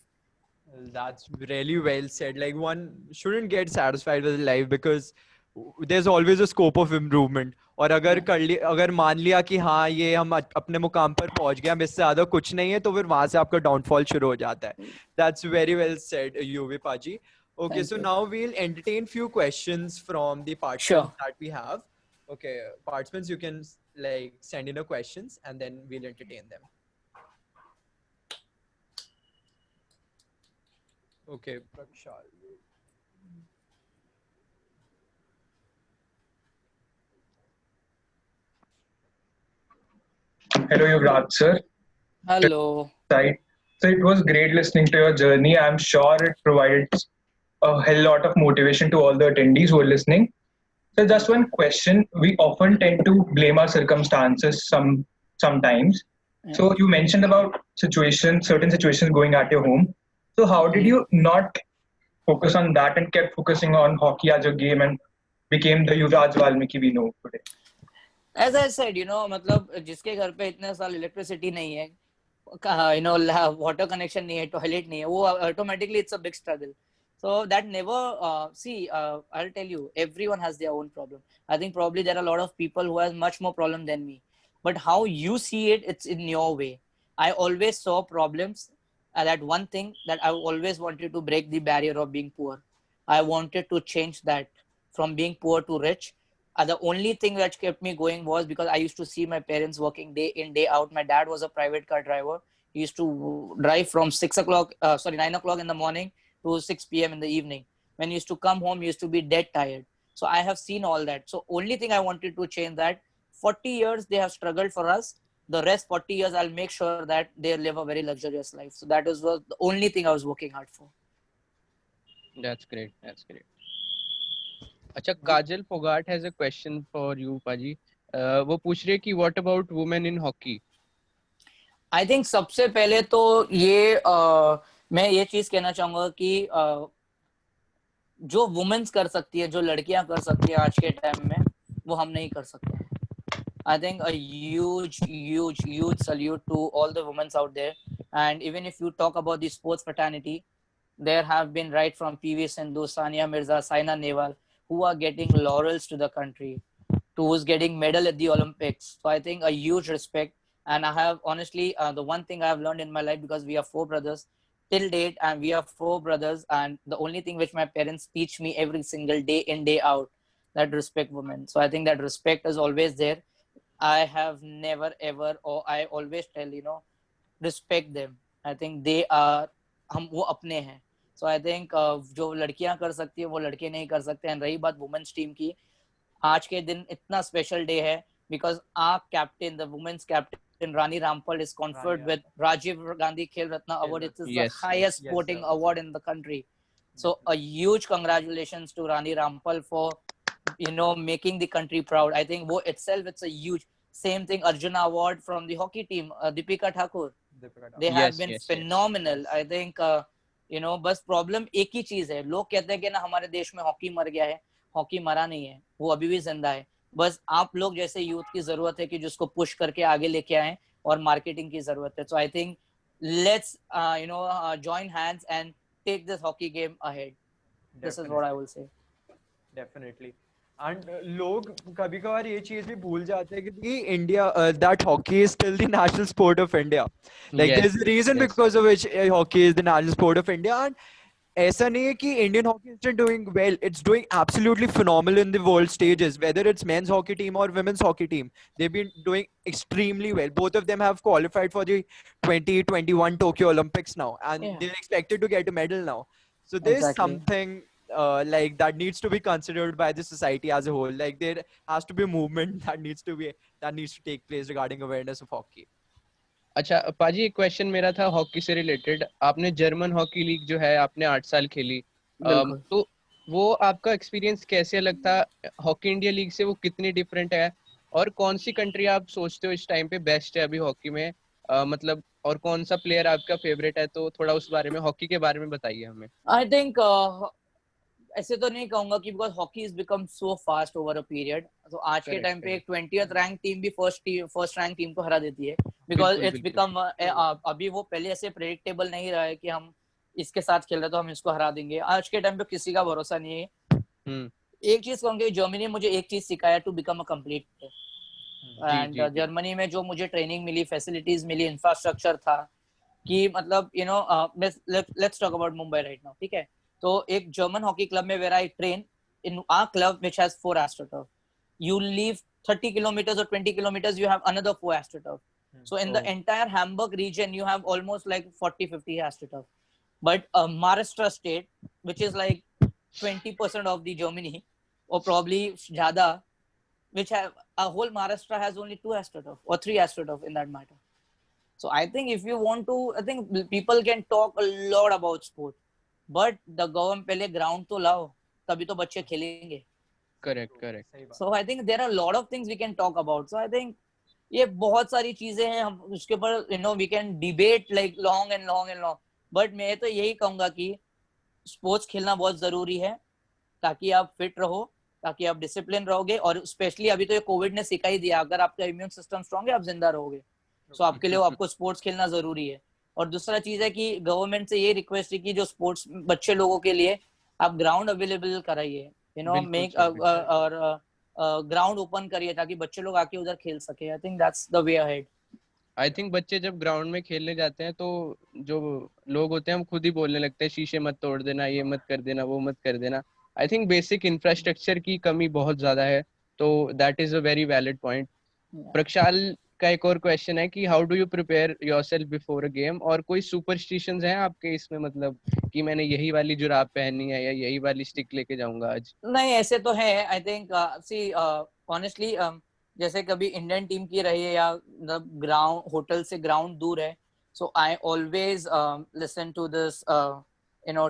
That's really well said. Like, one shouldn't get satisfied with life because there's always a scope of improvement. और अगर मान लिया कि हाँ ये हम अपने मुकाम पर पहुंच गए, हम इससे ज्यादा कुछ नहीं है, तो फिर वहां से आपका डाउनफॉल शुरू हो जाता है. That's very well said, Yuvi Paji. Okay, Thank so you. now we'll entertain few questions from the participants Sure. that we have. Okay, participants, you can like send in your questions and then we'll entertain them. Okay, Prakshal. Hello, Yuvraj sir. Hello. Right. So it was great listening to your journey. I'm sure it provided a hell lot of motivation to all the attendees who are listening. So just one question. We often tend to blame our circumstances sometimes. So you mentioned about certain situations going at your home. So how did you not focus on that and kept focusing on hockey as a game and became the Yuvraj Valmiki we know today? As I said, मतलब जिसके घर पे इतने साल electricity नहीं है, water connection नहीं है, toilet नहीं है, वो automatically it's a big struggle. So that never, I'll tell you, everyone has their own problem. I think probably there are a lot of people who has much more problem than me. But how you see it, it's in your way. I always saw problems. That one thing that I always wanted to break the barrier of being poor. I wanted to change that from being poor to rich. The only thing that kept me going was because I used to see my parents working day in, day out. My dad was a private car driver. He used to drive from 9 o'clock in the morning to 6 p.m. in the evening. When he used to come home, he used to be dead tired. So I have seen all that. So only thing I wanted to change that. 40 years they have struggled for us. The rest 40 years, I'll make sure that they live a very luxurious life. So that was the only thing I was working hard for. That's great. That's great. अच्छा, काजल Phogat has a question for you, Paji. वो पूछ रही है कि what about women in hockey? I think सबसे पहले तो ये मैं ये चीज कहना चाहूंगा कि जो वुमेन्स कर सकती है, जो लड़कियां कर सकती है आज के टाइम में, वो हम नहीं कर सकते. I think a huge salute to all the women out there. And even if you talk about the sports fraternity, there have been right from PV Sindhu, Sania Mirza, Saina Nehwal, who are getting laurels to the country, to who's getting medal at the Olympics. So I think a huge respect. And I have honestly, the one thing I have learned in my life, because we are 4 brothers till date, and we are 4 brothers, and the only thing which my parents teach me every single day in, day out, that respect women. So I think that respect is always there. I have never ever, or I always tell, respect them. I think they are, हम वो अपने हैं. So I think जो लड़कियां कर सकती है वो लड़के नहीं कर सकते. And रही बात वुमेन्स टीम की, आज के दिन इतना स्पेशल डे है because our captain, the women's captain Rani Rampal, is conferred with Rajiv Gandhi Khel Ratna Award. It is the highest sporting award in the country. So a huge congratulations to Rani Rampal for making the country proud. I think wo itself, it's a huge. Same thing, Arjuna Award from the hockey team, Deepika Thakur. They have been phenomenal. I think बस problem एक ही चीज है. लोग कहते हैं कि ना हमारे देश में हॉकी मर गया है. हॉकी मरा नहीं है, वो अभी भी जिंदा है. बस आप लोग जैसे यूथ की जरूरत है कि जिसको पुश करके आगे लेके आए, और मार्केटिंग की जरूरत है. So I think let's join hands and take this hockey game ahead. This is what I will say. Definitely. And लोग कभी कभार ये चीज भी भूल जाते हैं कि India, that hockey is still the national sport of India. Like there's a reason because of which hockey is the national sport of India. And ऐसा नहीं है कि Indian hockey isn't doing well. It's doing absolutely phenomenal in the world stages. Whether it's men's hockey team or women's hockey team, they've been doing extremely well. Both of them have qualified for the 2021 Tokyo Olympics now, and Yeah, they're expected to get a medal now. So there's exactly. something like that needs to be considered by the society as a whole. Like there has to be a movement that needs to take place regarding awareness of hockey. अच्छा पाजी, एक question मेरा था hockey से related. आपने German hockey league जो है आपने 8 साल खेली, बिल्कुल। तो वो आपका एक्सपीरियंस कैसे अलग था हॉकी इंडिया लीग से? वो कितनी डिफरेंट है, और कौन सी कंट्री आप सोचते हो इस टाइम पे बेस्ट है अभी हॉकी में? मतलब और कौन सा प्लेयर आपका फेवरेट है? तो थोड़ा उस बारे में, हॉकी के बारे में बताइए हमें। आई थिंक ऐसे तो नहीं कहूंगा कि because hockey is become so fast over a period, तो आज के Correct, टाइम पे correct. एक 20th रैंक टीम भी फर्स्ट रैंक टीम को हरा देती है, बिकॉज बिल्कुल इट्स बिल्कुल। बिकम अभी वो पहले ऐसे प्रेडिक्टेबल नहीं रहा है कि हम इसके साथ खेल रहे तो हम इसको हरा देंगे। आज के टाइम पे किसी का भरोसा नहीं है। हम्म। एक चीज कहूंगा, जर्मनी ने मुझे एक चीज सिखाया, टू बिकम अ कंप्लीट। जी एंड जी जी। जर्मनी में जो मुझे ट्रेनिंग मिली, फैसिलिटीज मिली, इंफ्रास्ट्रक्चर था, कि मतलब you know let's talk about Mumbai right now, ठीक है? तो एक जर्मन हॉकी क्लब में where I train in our club which has 4 AstroTurf, you leave 30 kilometers or 20 kilometers, you have another 4 AstroTurf. So in the Oh. entire Hamburg region, you have almost like 40-50 AstroTurf. But Maharashtra state, which is like 20% of the Germany, or probably zyada, which have a whole Maharashtra has only 2 AstroTurf or 3 AstroTurf in that matter. So I think if you want to, I think people can talk a lot about sport, but the government पहले ground तो लाओ, तभी तो बच्चे खेलेंगे. Correct correct. So I think there are a lot of things we can talk about. So I think ये बहुत सारी चीजें हैं, हम उसके ऊपर we can debate like long and long and long. But मैं तो यही कहूंगा कि स्पोर्ट्स खेलना बहुत जरूरी है, ताकि आप फिट रहो, ताकि आप डिसिप्लिन रहोगे, और स्पेशली अभी तो ये कोविड ने सिखा ही दिया, अगर आपका इम्यून सिस्टम स्ट्रांग है आप जिंदा रहोगे। सो आपके लिए आपको स्पोर्ट्स खेलना जरूरी है। और दूसरा चीज है कि गवर्नमेंट से ये रिक्वेस्ट है कि जो स्पोर्ट्स बच्चे लोगों के लिए आप ग्राउंड अवेलेबल कराइए, बिल्कुल मेक सर, बिल्कुल। और ग्राउंड ओपन करिए ताकि बच्चे लोग आके उधर खेल सके। आई think that's the way ahead. I think बच्चे जब ग्राउंड में खेलने जाते हैं तो जो लोग होते हैं हम खुद ही बोलने लगते हैं शीशे मत तोड़ देना, ये मत कर देना, वो मत कर देना। आई थिंक बेसिक इंफ्रास्ट्रक्चर की कमी बहुत ज्यादा है, तो that is a very valid point. Prakshal का एक और क्वेश्चन है कि how do you prepare yourself before a game, और कोई सुपरस्टिशंस हैं आपके इसमें, मतलब कि मैंने यही वाली जुराब पहननी है या यही वाली स्टिक लेके जाऊंगा आज? नहीं, ऐसे तो है। आई थिंक सी ऑनेस्टली, जैसे कभी इंडियन टीम की रही है या ग्राउंड होटल से ग्राउंड दूर है, so I always listen to this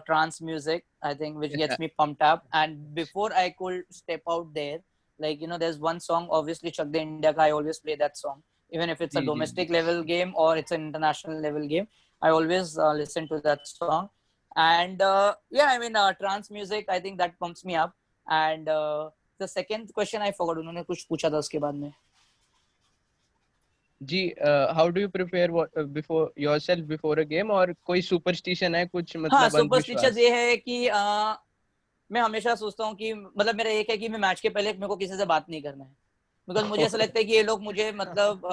trance music, I think, which gets me pumped up. And before I could step out there, like there's one song, obviously Chak De India ka, I always play that song, even if it's a जी जी जी। domestic level game or it's an international level game. I always listen to that song. And yeah, I mean, trance music, I think that pumps me up. And the second question I forgot, उन्होंने कुछ पूछा था उसके बाद में। जी, how do you prepare before yourself before a game, और कोई सुपरस्टिशन है कुछ, हाँ, मतलब सुपरस्टिशियस अंधविश्वास? ये है कि मैं हमेशा सोचता हूँ कि मतलब मेरा एक है कि मैं मैच के पहले मेरे को किसी से बात नहीं करना है, बिकॉज मुझे ऐसा लगता है कि ये लोग मुझे मतलब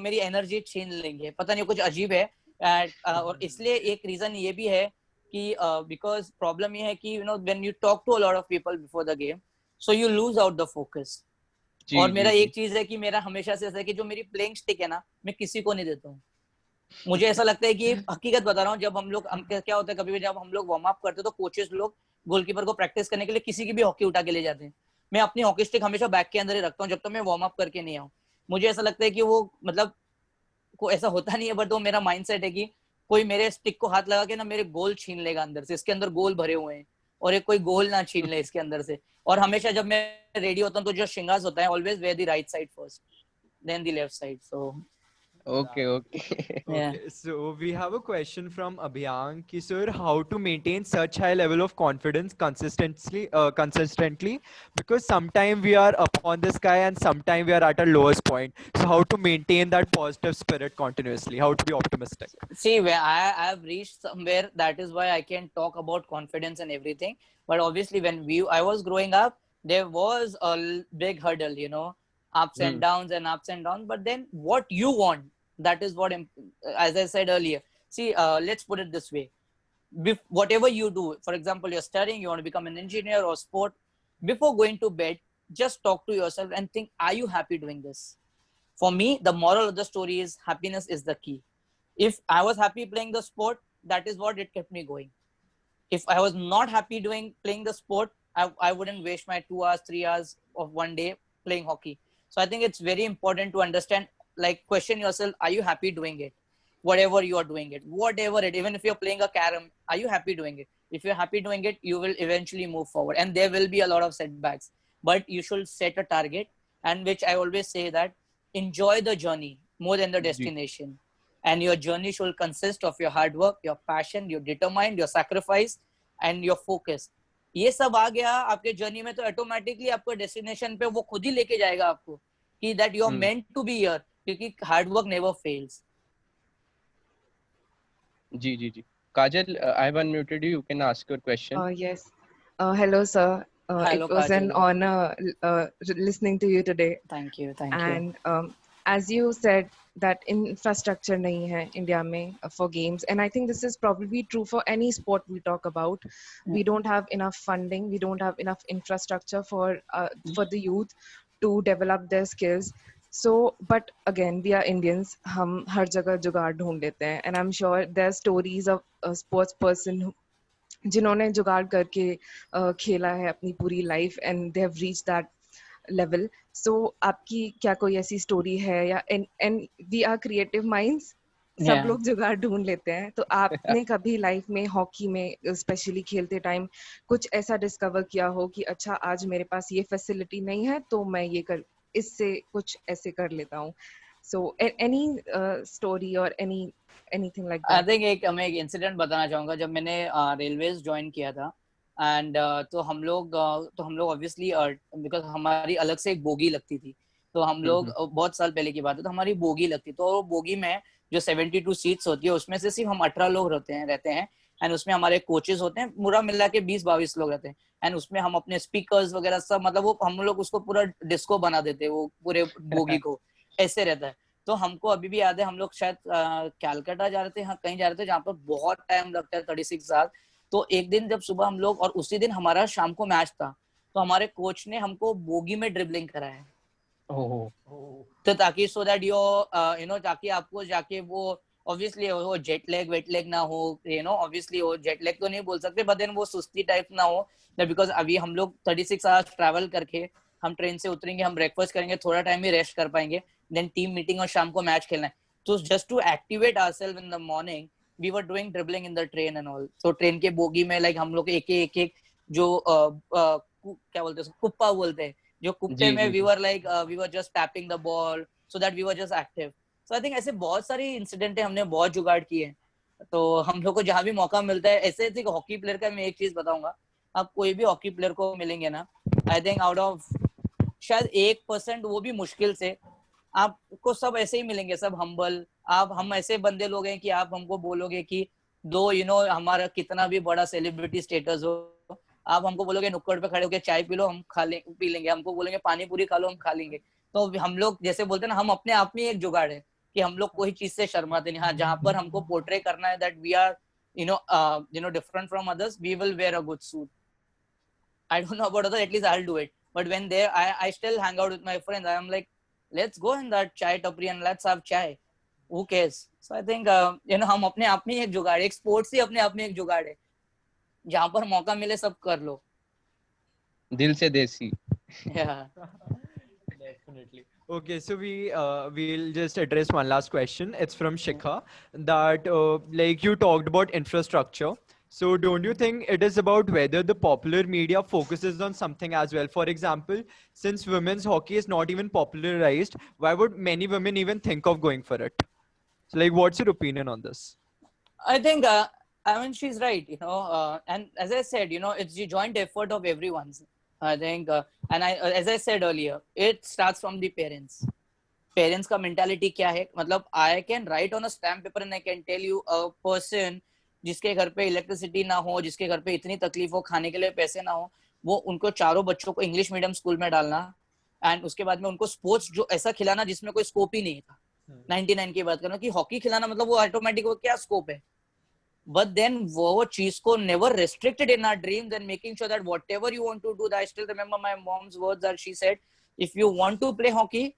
मेरी एनर्जी छीन लेंगे, पता नहीं कुछ अजीब है। और इसलिए एक रीजन ये भी है कि बिकॉज प्रॉब्लम ये है कि when you talk to a lot of people before the game, so you lose out the focus. जी और मेरा जी जी। एक चीज है कि मेरा हमेशा से ऐसा है कि जो मेरी प्लेइंग स्टिक है ना, मैं किसी को नहीं देता हूँ। मुझे ऐसा लगता है कि हकीकत बता रहा हूँ, जब हम लोग क्या होता है कभी भी जब हम लोग वार्म अप करते हैं तो कोचेस लोग गोलकीपर को प्रैक्टिस करने के लिए किसी की भी हॉकी उठा के ले जाते हैं। मैं अपनी हॉकी स्टिक हमेशा बैग के अंदर ही रखता हूँ जब तक मैं वार्म अप करके नहीं आऊँ। मुझे ऐसा लगता है कि वो मतलब को ऐसा होता नहीं है, बट वो मेरा माइंडसेट है कि कोई मेरे स्टिक को हाथ लगा के ना मेरे गोल छीन लेगा अंदर से, इसके अंदर गोल भरे हुए हैं और एक कोई गोल ना छीन ले इसके अंदर से। और हमेशा जब मैं रेडी होता हूँ तो जो शिंगास होता है, always where the right side first then the left side. So okay okay. yeah. Okay, so we have a question from Abhyang. Ki, sir, how to maintain such high level of confidence consistently? Because sometimes we are up on the sky and sometimes we are at our lowest point. So how to maintain that positive spirit continuously? How to be optimistic? See, where I have reached somewhere, that is why I can talk about confidence and everything. But obviously, when I was growing up, there was a big hurdle, ups and downs and ups and downs. But then, what you want, that is what, as I said earlier. See, let's put it this way: whatever you do, for example, you're studying, you want to become an engineer or sport, before going to bed, just talk to yourself and think, are you happy doing this? For me, the moral of the story is happiness is the key. If I was happy playing the sport, that is what it kept me going. If I was not happy playing the sport, I wouldn't waste my 2 hours, 3 hours of one day playing hockey. So I think it's very important to understand, like, question yourself, are you happy doing it? Whatever you are doing it, whatever it, even if you're playing a carom, are you happy doing it? If you're happy doing it, you will eventually move forward, and there will be a lot of setbacks, but you should set a target. And which I always say that enjoy the journey more than the destination. And your journey should consist of your hard work, your passion, your determined, your sacrifice, and your focus. ये सब आ गया आपके journey में, तो automatically आपको destination पे वो खुद ही लेके जाएगा आपको, कि that you are meant to be here, क्योंकि हार्ड वर्क नेवर फेल्स. जी जी जी. Kajal, I have unmuted you. You can ask your question. Yes. Hello, sir. Hello, it was an Kajal. honor listening to you today. Thank you. And as you said, that infrastructure nahi hai India mein for games, and I think this is probably true for any sport we talk about. We don't have enough funding. We don't have enough infrastructure for the youth to develop their skills. So, but again, we are Indians. हम हर जगह जुगाड़ ढूंढ लेते हैं, and I'm sure there are stories of a sports person जिन्होंने जुगाड़ करके खेला है अपनी पूरी life, and they have reached that level. So, आपकी क्या कोई ऐसी स्टोरी है या and we are creative minds, सब लोग जुगाड़ ढूंढ लेते हैं. तो आपने कभी लाइफ में हॉकी में स्पेशली खेलते टाइम कुछ ऐसा डिस्कवर किया हो कि अच्छा आज मेरे पास ये फैसिलिटी नहीं है तो मैं ये इससे कुछ ऐसे कर लेता हूँ? So any story or anything like that? I think मैं एक इंसिडेंट बताना चाहूंगा. जब मैंने रेलवेज ज्वाइन किया था, एंड तो हम लोग ऑब्वियसली बिकॉज हमारी अलग से एक बोगी लगती थी, तो हम लोग बहुत साल पहले की बात है, तो हमारी बोगी लगती, तो बोगी में जो 72 सीट्स होती है उसमें से सिर्फ हम 18 लोग रहते हैं एंड उसमें हमारे कोचेस होते हैं, पूरा मिला के 20-22 लोग रहते हैं, एंड उसमें हम अपने स्पीकर्स वगैरह सब, मतलब वो हम लोग उसको पूरा डिस्को बना देते हैं वो पूरे बोगी को, ऐसे रहता है. तो हमको अभी भी याद है, हम लोग शायद कैलकाटा जा रहे थे, हाँ कहीं जा रहे थे जहाँ पर बहुत टाइम लगता है, 36 आवर्स. तो एक दिन जब सुबह हम लोग, और उसी दिन हमारा शाम को मैच था, तो हमारे कोच ने हमको बोगी में ड्रिबलिंग कराया, तो ताकि सो दैट यू नो ताकि आपको जाके वो ऑब्वियसली वो जेट लेग ना हो, ऑब्वियसली वो जेट लेग तो नहीं बोल सकते, बट देन वो सुस्ती टाइप ना हो, बिकॉज अभी हम लोग 36 आवर्स ट्रैवल करके हम ट्रेन से उतरेंगे, हम ब्रेकफास्ट करेंगे, थोड़ा टाइम ही रेस्ट कर पाएंगे, देन टीम मीटिंग और शाम को मैच खेलना है. तो just to activate ourself in the morning we were doing dribbling in the train and all. तो ट्रेन के बोगी में लाइक हम लोग एक जो क्या बोलते हैं, कुप्पा बोलते हैं, जो कुप्पे में we were just tapping the ball so that we were just active. So I think ऐसे बहुत सारी इंसिडेंट है, हमने बहुत जुगाड़ किए हैं. तो हम लोग को जहाँ भी मौका मिलता है, ऐसे हॉकी प्लेयर का मैं एक चीज बताऊंगा, आप कोई भी हॉकी प्लेयर को मिलेंगे ना, आई थिंक आउट ऑफ शायद 1%, वो भी मुश्किल से, आपको सब ऐसे ही मिलेंगे, सब हम्बल. हम ऐसे बंदे लोग हैं कि आप हमको बोलोगे कि दो हमारा कितना भी बड़ा सेलिब्रिटी स्टेटस हो, आप हमको बोलोगे नुक्कड़ पे खड़े होकर चाय पी लो, हम पी लेंगे. हमको बोलेंगे पानी पूरी खा लो, हम खा लेंगे. तो हम लोग जैसे बोलते हैं ना, हम अपने आप में एक जुगाड़ है कि हम लोग कोई चीज से शर्माते नहीं. हाँ, जहाँ पर हमको पोर्ट्रे करना है that we are different from others, we will wear a good suit. I don't know about others, at least I'll do it. But when there, I still hang out with my friends. I am like, let's go in that chai tapri and let's have chai. Who cares? So I think हम अपने आप में एक जुगाड़, एक sports ही अपने आप में एक जुगाड़ है, जहाँ पर मौका मिले सब कर लो. दिल से देसी. Yeah. Definitely. Okay, so we'll just address one last question. It's from Shikha, that like you talked about infrastructure. So don't you think it is about whether the popular media focuses on something as well? For example, since women's hockey is not even popularized, why would many women even think of going for it? So like, what's your opinion on this? I think, she's right, and as I said, it's the joint effort of everyone's. I think, as I said earlier, it starts from the parents. Parents का mentality क्या है? मतलब I can write on a stamp paper and I can tell you a person जिसके घर पे electricity ना हो, जिसके घर पे इतनी तकलीफ हो, खाने के लिए पैसे ना हो, वो उनको चारों बच्चों को इंग्लिश मीडियम स्कूल में डालना, एंड उसके बाद में उनको स्पोर्ट्स जो ऐसा खिलाना जिसमें कोई स्कोप ही नहीं था. 99 की बात करना कि हॉकी खिलाना मतलब वो ऑटोमेटिक वो क्या स्कोप है, but then वो चीज को never restricted in our dreams and making sure that whatever you want to do, that I still remember my mom's words that she said, if you want to play hockey,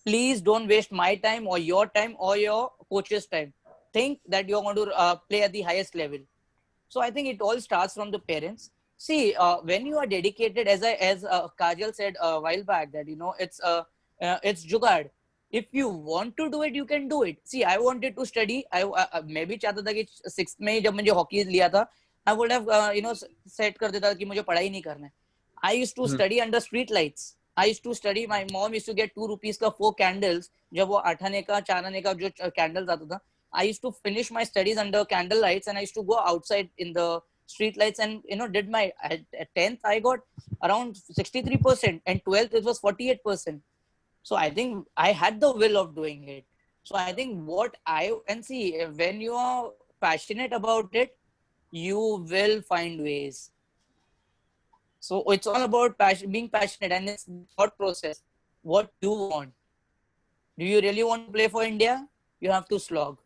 please don't waste my time or your coach's time. Think that you're going to play at the highest level. So I think it all starts from the parents. See, when you are dedicated, as Kajal said a while back, that it's jugaad. If you want to do it, you can do it. See, I wanted to study. मैं भी चाहता था कि 6th में जब मुझे hockey लिया था, I would have set कर देता कि मुझे पढ़ाई नहीं करना है. I used to study under street lights. I used to study. My mom used to get 2 rupees का 4 candles. जब वो 8 आने का 4 आने का जो candles आता था, I used to finish my studies under candle lights, and I used to go outside in the street lights and did my at 10th I got around 63%, and 12th it was 48%. So I think I had the will of doing it. So I think when you are passionate about it, you will find ways. So it's all about being passionate, and it's thought process. What do you want? Do you really want to play for India? You have to slog.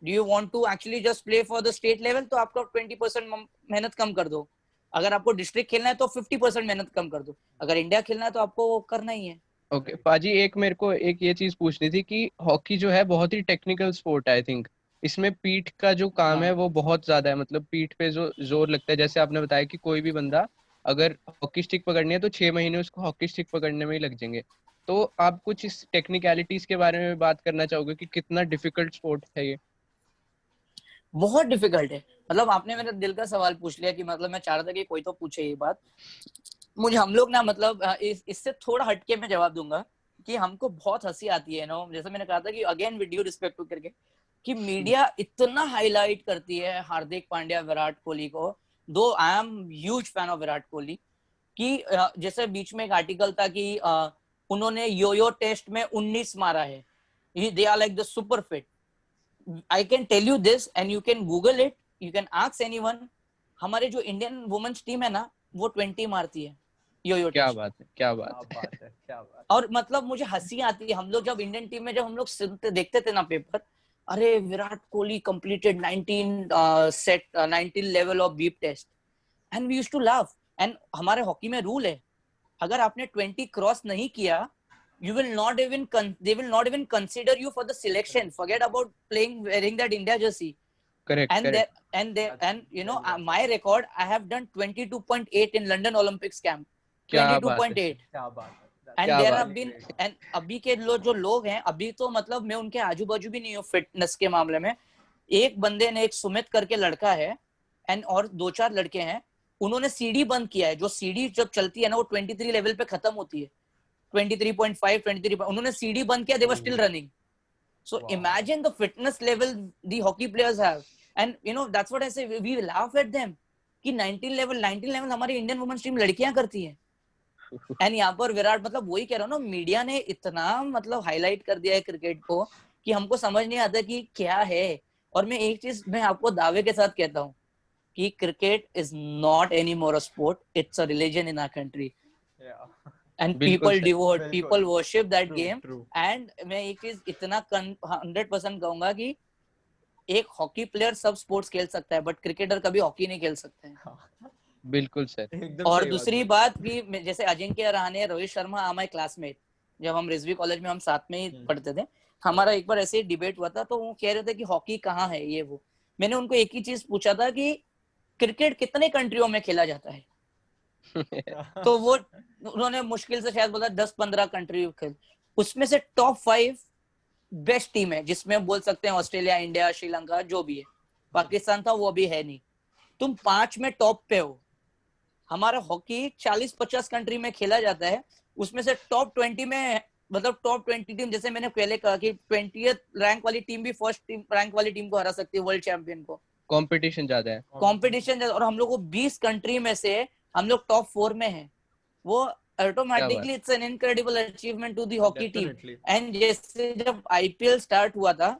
Do you want to actually just play for the state level? तो आपको 20% मेहनत कम कर दो. अगर आपको district खेलना है तो 50% मेहनत कम कर दो. अगर इंडिया खेलना है तो आपको वो करना ही है. ओके पाजी, मेरे को एक ये चीज पूछनी थी कि हॉकी जो है बहुत ही टेक्निकल स्पोर्ट है. आई थिंक इसमें पीठ का जो काम है वो बहुत ज्यादा है. मतलब पीठ पे जो जोर लगता है, जैसे आपने बताया कि कोई भी बंदा अगर हॉकी स्टिक पकड़नी है तो 6 महीने उसको हॉकी स्टिक पकड़ने में ही लग जाएंगे. तो आप कुछ इस टेक्निकलिटीज के बारे में बात करना चाहोगे कि कितना डिफिकल्ट स्पोर्ट है ये? बहुत डिफिकल्ट है. मतलब आपने मेरे दिल का सवाल पूछ लिया कि मतलब मैं चाह रहा था कि कोई तो पूछे ये बात. मुझे हम लोग ना मतलब इससे थोड़ा हटके मैं जवाब दूंगा कि हमको बहुत हंसी आती है जैसे मैंने कहा था कि again with due respect to करके कि मीडिया इतना हाईलाइट करती है हार्दिक पांड्या, विराट कोहली को. दो I am huge fan of Virat Kohli कि जैसे बीच में एक आर्टिकल था कि उन्होंने यो टेस्ट में 19 मारा है. They are like the super fit. I can tell you this and you can Google it, you can ask anyone. हमारे जो इंडियन वुमेन्स टीम है ना वो 20 मारती है यो क्या बात है, क्या बात है. और मतलब मुझे हंसी आती है. हम लोग जब इंडियन टीम में जब हम लोग सुनते देखते थे ना पेपर, अरे Virat Kohli completed 19 level of beep test and we used to laugh. and हमारे हॉकी में रूल है, अगर आपने 20 क्रॉस नहीं किया, they will not even consider you for the selection. Forget about wearing that India jersey. Correct. My record, I have done 22.8 in London Olympics camp. 22.8. And there have been, and अभी के जो लोग हैं, अभी तो मतलब मैं उनके आजू बाजू भी नहीं हूँ फिटनेस के मामले में. एक बंदे ने, एक सुमित करके लड़का है, और 2-4 लड़के हैं, उन्होंने सीढ़ी बंद किया है. जो सीढ़ी जब चलती है ना वो 23 लेवल पे खत्म होती है. 23.5, 23. उन्होंने सीढ़ी बंद किया. They were still running. So imagine the fitness level the hockey players have, and that's what I say. We laugh at them कि 19 level हमारी इंडियन वुमेन्स टीम लड़कियां करती हैं. एंड यहाँ पर विराट, मतलब वही कह रहा हूँ ना, मीडिया ने इतना मतलब हाईलाइट कर दिया है क्रिकेट को कि हमको समझ नहीं आता कि क्या है. और मैं एक चीज मैं आपको दावे के साथ कहता हूँ कि cricket is not any more a sport, it's a religion in our country. And people worship that game. And मैं एक चीज इतना 100% कहूंगा कि एक हॉकी प्लेयर सब स्पोर्ट्स खेल सकता है, बट क्रिकेटर कभी हॉकी नहीं खेल सकते हैं. बिल्कुल सर. और दूसरी बात कि जैसे Ajinkya Rahane, Rohit Sharma are my classmate. जब हम रिजवी कॉलेज में हम साथ में ही पढ़ते थे, हमारा एक बार ऐसे ही डिबेट हुआ था, तो वो कह रहे थे कि हॉकी कहाँ है ये वो. मैंने उनको एक ही चीज पूछा था कि क्रिकेट कितने कंट्रियों में खेला जाता है. तो वो उन्होंने मुश्किल से शायद बोला 10-15 कंट्री खेल. उसमें से टॉप 5 बेस्ट टीम है, जिसमें बोल सकते हैं ऑस्ट्रेलिया, इंडिया, श्रीलंका, जो भी है. पाकिस्तान था वो अभी है नहीं. तुम 5 में टॉप पे हो. हमारा हॉकी 40-50 कंट्री में खेला जाता है, उसमें से टॉप 20 में, मतलब टॉप 20 टीम, जैसे मैंने पहले कहा कि 20th रैंक वाली टीम भी फर्स्ट रैंक वाली टीम को हरा सकती है, वर्ल्ड चैंपियन को. कंपटीशन ज्यादा है. और हम लोग को 20 कंट्री में से हम लोग टॉप 4 में हैं. वो automatically it's an incredible achievement to the hockey team. And जैसे जब आईपीएल स्टार्ट हुआ था,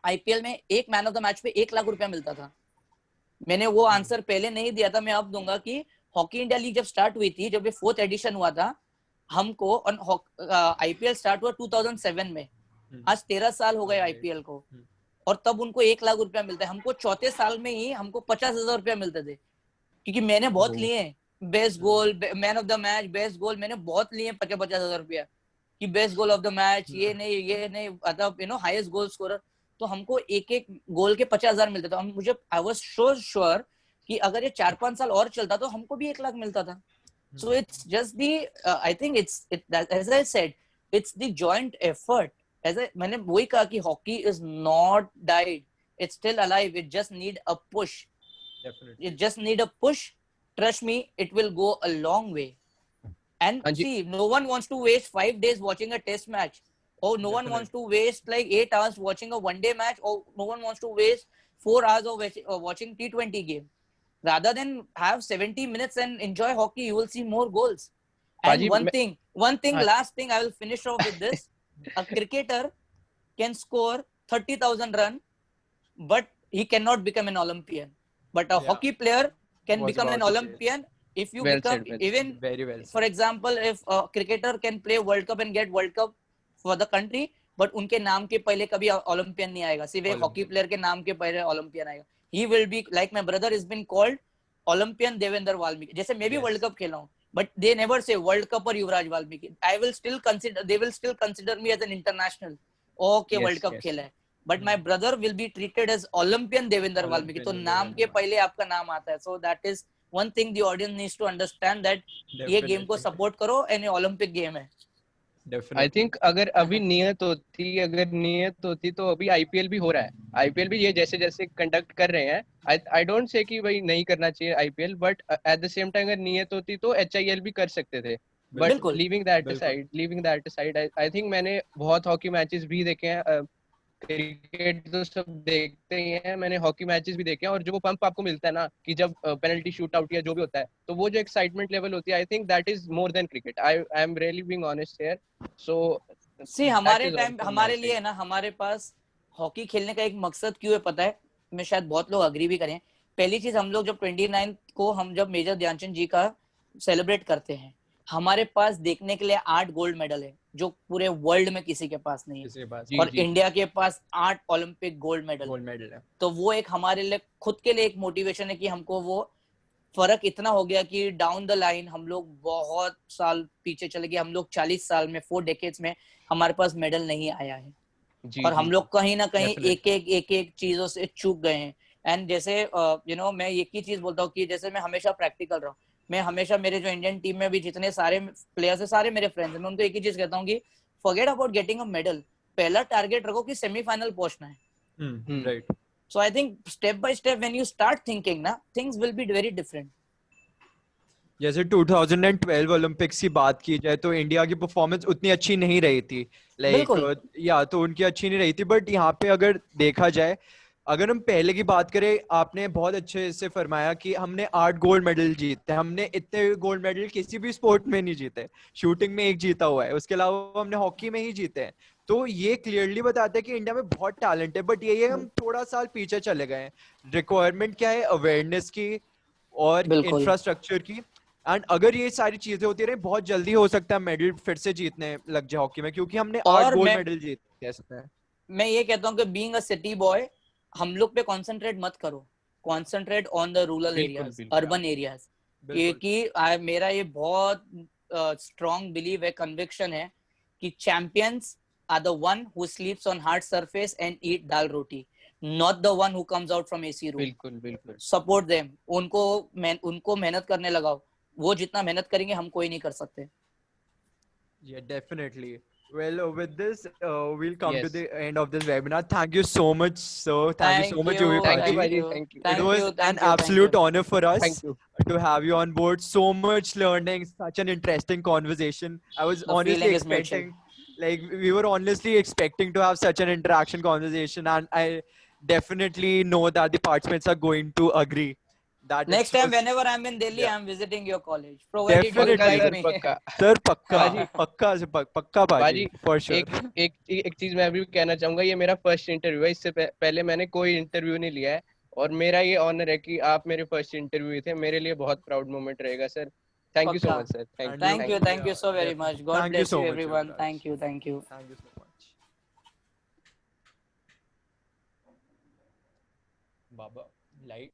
आईपीएल में एक मैन ऑफ द मैच पे 1 लाख रुपया मिलता था. मैंने वो आंसर पहले नहीं दिया था, मैं अब दूंगा कि हॉकी इंडिया लीग जब स्टार्ट हुई थी, जब ये 4th एडिशन हुआ था हमको, और आईपीएल स्टार्ट हुआ 2007 में. आज 13 साल हो गए आईपीएल को. और तब उनको 1 लाख रुपया मिलता है। हमको चौथे साल में ही हमको 50,000 रुपया मिलते थे, क्योंकि मैंने बहुत लिए हैं। Best goal, man of the match, best goal, मैंने बहुत लिए 50,000 रुपया कि best goal of the match, ये नहीं मतलब हाईएस्ट गोल स्कोरर। तो हमको एक एक गोल के 50,000 मिलते थे। मुझे आई वाज सो श्योर कि अगर ये 4-5 साल और चलता तो हमको भी 1 लाख मिलता था। So it's just the I think as I said, it's the joint effort. मैंने वही कहा कि hockey is not died, it's still alive, it just need a push. Definitely. It just need a push. Trust me, it will go a long way. And see, no one wants to waste 5 days watching a test match, or no one wants to waste like 8 hours watching a one day match, or no one wants to waste 4 hours of watching T20 game. Rather than have 70 minutes and enjoy hockey, you will see more goals. And Baji, one thing, last thing, I will finish off with this. A cricketer can score 30,000 runs, but he cannot become an Olympian. But a hockey player can become an Olympian if you become even very well said. For example, if a cricketer can play World Cup and get World Cup for the country, but उनके नाम के पहले कभी Olympian नहीं आएगा, सिर्फ एक hockey player के नाम के पहले Olympian आएगा। He will be like my brother has been called Olympian Devendra Valmiki. जैसे मैं भी World Cup खेला हूँ, but they never say World Cup or Yuvraj Valmiki. They will still consider me as an international. Okay, World Cup खेला है, but my brother will be treated as Olympian Devendra Valmiki. तो नाम के पहले आपका नाम आता है. So that is one thing the audience needs to understand, that ये game को support करो and ये Olympic game है. आई थिंक अगर अभी नियत होती तो अभी आईपीएल भी हो रहा है। आईपीएल भी ये जैसे जैसे कंडक्ट कर रहे हैं, आई डोंट से कि भाई नहीं करना चाहिए IPL, but at the same time अगर नियत होती तो एचआईएल भी कर सकते थे। But leaving that aside, I think मैंने बहुत हॉकी मैचेस भी देखे हैं। क्रिकेट तो सब देखते ही हैं, मैंने हॉकी मैचेस भी देखे हैं, और जो वो पंप आपको मिलता है ना कि जब पेनल्टी शूट आउट या जो भी होता है, तो वो जो एक्साइटमेंट लेवल होती है, I think that is more than cricket. I am really being honest here. So see हमारे टाइम, हमारे लिए ना, हमारे पास हॉकी खेलने का एक मकसद क्यों है पता है? मैं शायद बहुत लोग अग्री भी करें। पहली चीज, हम लोग जब 29 को हम जब मेजर ध्यानचंद जी का सेलिब्रेट करते हैं, हमारे पास देखने के लिए 8 गोल्ड मेडल है, जो पूरे वर्ल्ड में किसी के पास नहीं है। और इंडिया के पास 8 ओलंपिक गोल्ड मेडल है। तो वो एक हमारे लिए खुद के लिए एक मोटिवेशन है कि हमको वो फर्क इतना हो गया कि डाउन द लाइन हम लोग बहुत साल पीछे चले गए। हम लोग 40 साल में 4 डेकेड्स में हमारे पास मेडल नहीं आया है, और हम लोग कहीं ना कहीं एक चीजों से चूक गए हैं। एंड जैसे मैं एक ही चीज बोलता हूँ कि जैसे मैं हमेशा प्रैक्टिकल रहा हूँ। मैं हमेशा मेरे जो इंडियन टीम में भी जितने सारे प्लेयर्स है, सारे मेरे फ्रेंड्स हैं, मैं उनको एक ही चीज कहता हूँ कि forget about getting a medal, पहला टारगेट रखो कि सेमीफाइनल पहुंचना है। Right. So I think step by step when you start thinking ना, things will be very different. जैसे 2012 ओलंपिक्स की बात की जाए तो इंडिया की परफॉर्मेंस उतनी अच्छी नहीं रही थी, तो उनकी अच्छी नहीं रही थी। बट यहाँ पे अगर देखा जाए, अगर हम पहले की बात करें, आपने बहुत अच्छे से फरमाया कि हमने 8 गोल्ड मेडल जीते। हमने इतने गोल्ड मेडल किसी भी स्पोर्ट में नहीं जीते। शूटिंग में 1 जीता हुआ है, उसके अलावा हमने हॉकी में ही जीते हैं। तो ये क्लियरली बताते हैं कि इंडिया में बहुत टैलेंट है, बट ये हम थोड़ा साल पीछे चले गए हैं। रिक्वायरमेंट क्या है? अवेयरनेस की और इंफ्रास्ट्रक्चर की। एंड अगर ये सारी चीजें होती रही, बहुत जल्दी हो सकता है मेडल फिर से जीतने लग जाए हॉकी में, क्योंकि हमने 8 गोल्ड मेडल जीते। मैं ये कहता हूँ कि बीइंग अ सिटी बॉय, हम लोग पे कंसंट्रेट मत करो, concentrate on the rural areas, urban areas. कि मेरा ये बहुत स्ट्रॉन्ग बिलीव है, कन्विक्शन है कि champions are the one who sleeps on hard surface and eat dal roti, not the one who comes out from AC room. बिल्कुल support them, उनको मेहनत करने लगाओ। वो जितना मेहनत करेंगे हम कोई नहीं कर सकते। Yeah, definitely. Well, with this, we'll come to the end of this webinar. Thank you so much, sir. Thank you so much, Yuvi Paji. Thank you. It was an absolute honor for us to have you on board. So much learning, such an interesting conversation. I was honestly expecting, we were honestly expecting to have such an interaction conversation, and I definitely know that the participants are going to agree. That next time whenever I'm in Delhi, I'm visiting your college, provided you invite me. Sir, पक्का बाजी, for sure. एक चीज मैं अभी कहना चाहूंगा, ये मेरा फर्स्ट इंटरव्यू है। इससे पहले मैंने कोई इंटरव्यू नहीं लिया है, और मेरा ये ऑनर है कि आप मेरे फर्स्ट इंटरव्यू थे। मेरे लिए बहुत प्राउड मोमेंट रहेगा sir. Thank you so much sir. Thank you so very much. God bless you everyone. Thank you so much. Baba, like